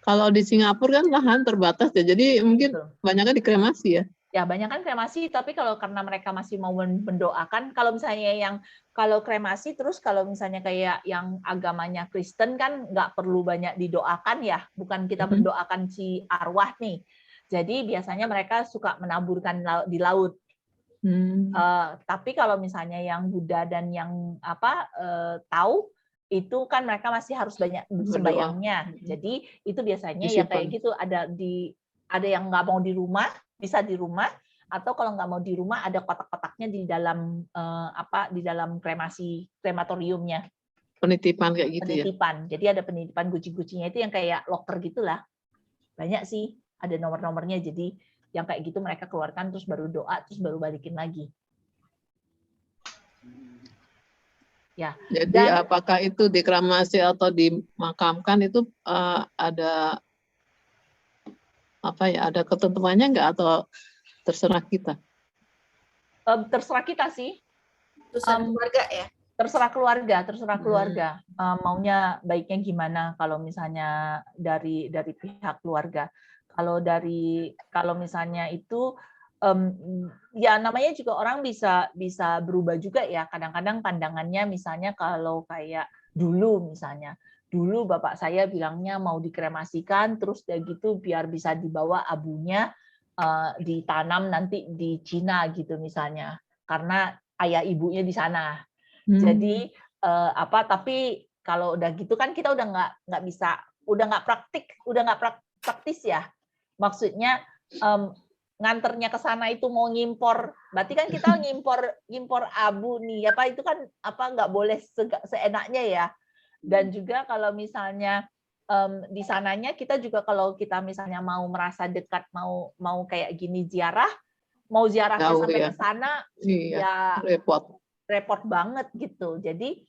Kalau di Singapura kan lahan terbatas ya, jadi mungkin banyaknya di kremasi ya. Ya, banyak kan kremasi, tapi karena mereka masih mau mendoakan, kalau misalnya kalau kremasi, terus kalau misalnya kayak yang agamanya Kristen kan nggak perlu banyak didoakan ya, bukan kita mendoakan si arwah nih. Jadi biasanya mereka suka menaburkan di laut. Tapi kalau misalnya yang Buddha dan yang tahu, itu kan mereka masih harus banyak sembayangnya. Jadi itu biasanya ya kayak gitu, ada yang nggak mau di rumah, bisa di rumah, atau kalau nggak mau di rumah ada kotak-kotaknya di dalam di dalam krematoriumnya. Penitipan kayak gitu ya. Penitipan. Jadi ada penitipan guci-gucinya itu yang kayak locker gitulah. Banyak sih, ada nomor-nomornya. Jadi yang kayak gitu mereka keluarkan terus baru doa terus baru balikin lagi. Ya. Jadi apakah itu dikremasi atau dimakamkan itu ada ada ketentuannya nggak atau terserah kita? Terserah kita sih. Terserah keluarga ya. Terserah keluarga. Maunya baiknya gimana kalau misalnya dari pihak keluarga. Kalau misalnya itu ya namanya juga orang bisa berubah juga ya. Kadang-kadang pandangannya misalnya kalau kayak dulu bapak saya bilangnya mau dikremasikan terus udah gitu biar bisa dibawa abunya ditanam nanti di Cina gitu misalnya. Karena ayah ibunya di sana. Jadi tapi kalau udah gitu kan kita udah nggak bisa, udah nggak praktis ya. Maksudnya nganternya ke sana itu mau ngimpor, berarti kan kita ngimpor abu nih, itu kan nggak boleh seenaknya ya. Dan juga kalau misalnya di sananya kita juga kalau kita misalnya mau merasa dekat, mau kayak gini mau ziarahnya sampai ke sana, ya repot banget gitu. Jadi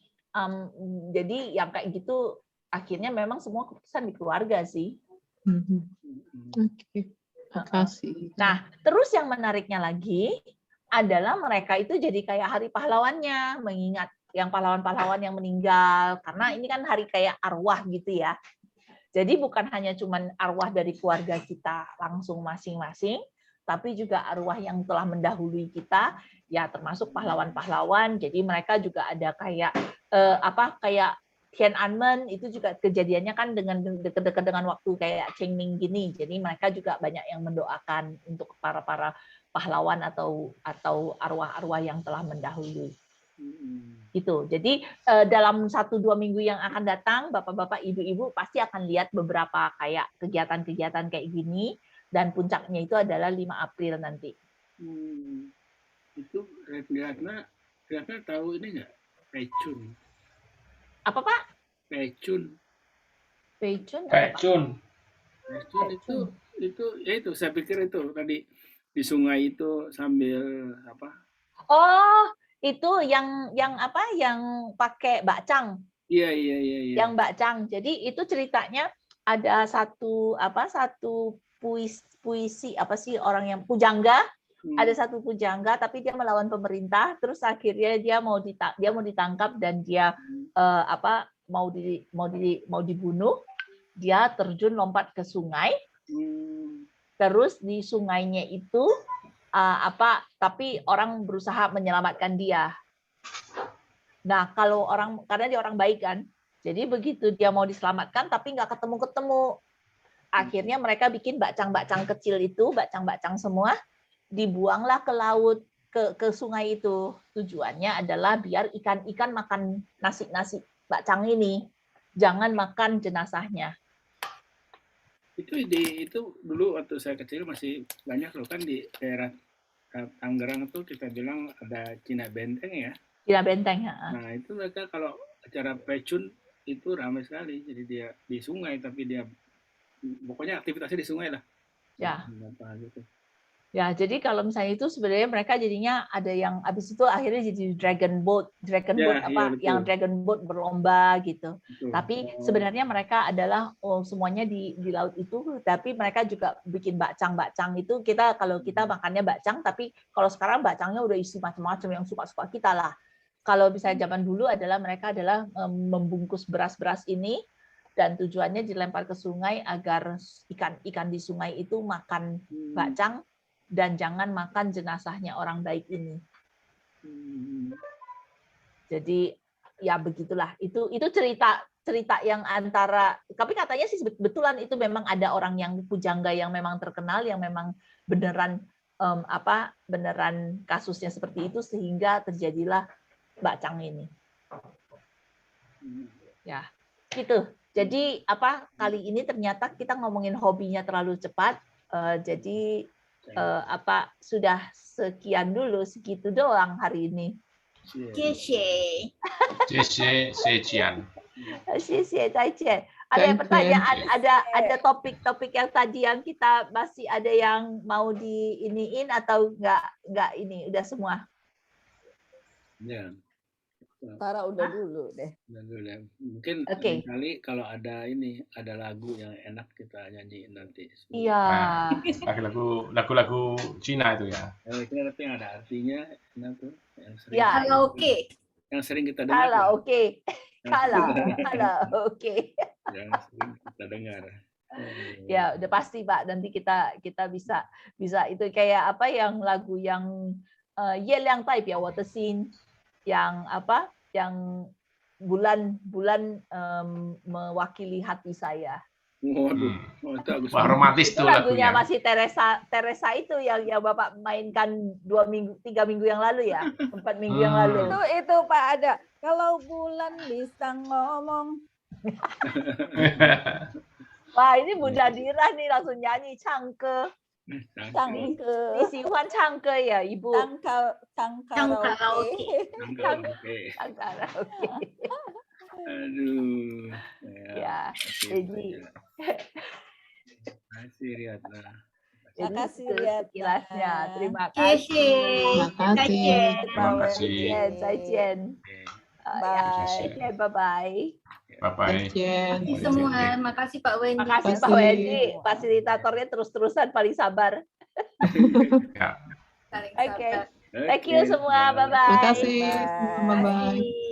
yang kayak gitu akhirnya memang semua keputusan di keluarga sih. Oke. Makasih. Nah, terus yang menariknya lagi adalah mereka itu jadi kayak hari pahlawannya, mengingat yang pahlawan-pahlawan yang meninggal, karena ini kan hari kayak arwah gitu ya. Jadi bukan hanya cuman arwah dari keluarga kita langsung masing-masing, tapi juga arwah yang telah mendahului kita, ya termasuk pahlawan-pahlawan. Jadi mereka juga ada kayak kayak Tiananmen itu juga kejadiannya kan dengan dekat-dekat dengan waktu kayak Qingming gini. Jadi mereka juga banyak yang mendoakan untuk para pahlawan atau arwah-arwah yang telah mendahului. Gitu. Jadi dalam 1-2 minggu yang akan datang, bapak-bapak, ibu-ibu pasti akan lihat beberapa kayak kegiatan-kegiatan kayak gini. dan puncaknya itu adalah 5 April nanti. Itu Ratna tahu ini nggak? Pecun. Apa Pak? Pecun. Pecun apa, Pak? Pecun. Pecun itu ya itu saya pikir itu tadi di sungai itu sambil apa? Oh, itu yang apa? Yang pakai bakcang. Iya. Yang bakcang. Jadi itu ceritanya ada satu puisi apa sih, orang yang pujangga. Ada satu pujangga tapi dia melawan pemerintah, terus akhirnya dia mau ditangkap dan dia mau dibunuh. Dia terjun lompat ke sungai. Terus di sungainya itu tapi orang berusaha menyelamatkan dia. Nah, karena dia orang baik kan. Jadi begitu dia mau diselamatkan tapi nggak ketemu-ketemu. Akhirnya mereka bikin bakcang-bakcang kecil itu, bakcang-bakcang semua, dibuanglah ke laut, ke sungai itu. Tujuannya adalah biar ikan-ikan makan nasi bakcang ini, jangan makan jenazahnya. Itu dulu waktu saya kecil masih banyak loh kan di daerah Tangerang tuh kita bilang ada Cina Benteng ya. Cina Benteng ya. Nah itu mereka kalau acara pecun itu ramai sekali. Jadi dia di sungai tapi dia pokoknya aktivitasnya di sungai lah. Ya. Gitu. Ya, jadi kalau misalnya itu sebenarnya mereka jadinya ada yang habis itu akhirnya jadi dragon boat yang dragon boat berlomba gitu. Betul. Tapi sebenarnya mereka adalah semuanya di laut itu, tapi mereka juga bikin bakcang itu kalau kita makannya bakcang, tapi kalau sekarang bakcangnya udah isi macam-macam yang suka-suka kita lah. Kalau misalnya zaman dulu mereka adalah membungkus beras-beras ini dan tujuannya dilempar ke sungai agar ikan di sungai itu makan bakcang dan jangan makan jenazahnya orang baik ini. Jadi ya begitulah. Itu cerita yang antara, tapi katanya sih betulan itu memang ada orang yang pujangga yang memang terkenal, yang memang beneran beneran kasusnya seperti itu sehingga terjadilah bakcang ini. Ya, gitu. Jadi kali ini ternyata kita ngomongin hobinya terlalu cepat. Jadi sudah sekian dulu, segitu doang hari ini. Cici. Ada pertanyaan, ada topik-topik yang tadi yang kita masih ada yang mau diiniin atau enggak ini udah semua? Ya. Tara udah dulu deh. Mungkin kali kalau ada lagu yang enak kita nyanyiin nanti. Iya. Lagu-lagu Cina itu ya. Kita tapi yang ada artinya, tuh yang sering. Ya. Karaoke. Yang sering kita dengar. Karaoke. Yang sering kita dengar. Ya, udah pasti Pak. Nanti kita bisa itu kayak yang lagu yang Ye Liang Dai Biao Wo De Xin. Yang bulan mewakili hati saya. Waduh, romantis tuh lagunya. Masih Teresa itu yang Bapak mainkan 3 minggu yang lalu ya, 4 minggu yang lalu. Itu Pak ada. Kalau bulan bisa ngomong. Wah, ini Bunda Dira nih langsung nyanyi Changke. Ni sihuan Changke ya, Ibu? Karaoke. Aduh. Ya, jadi kasih Riatna. Terima kasih sekilasnya. Terima kasih. Terima kasih. Zaijian. Bye-bye. Bye-bye. Terima kasih semua. Terima kasih Pak Wendy. Terima kasih Pak Wendy. Fasilitatornya terus-terusan paling sabar. Ya. Oke. Thank you semua. Bye-bye. Terima kasih. Bye-bye.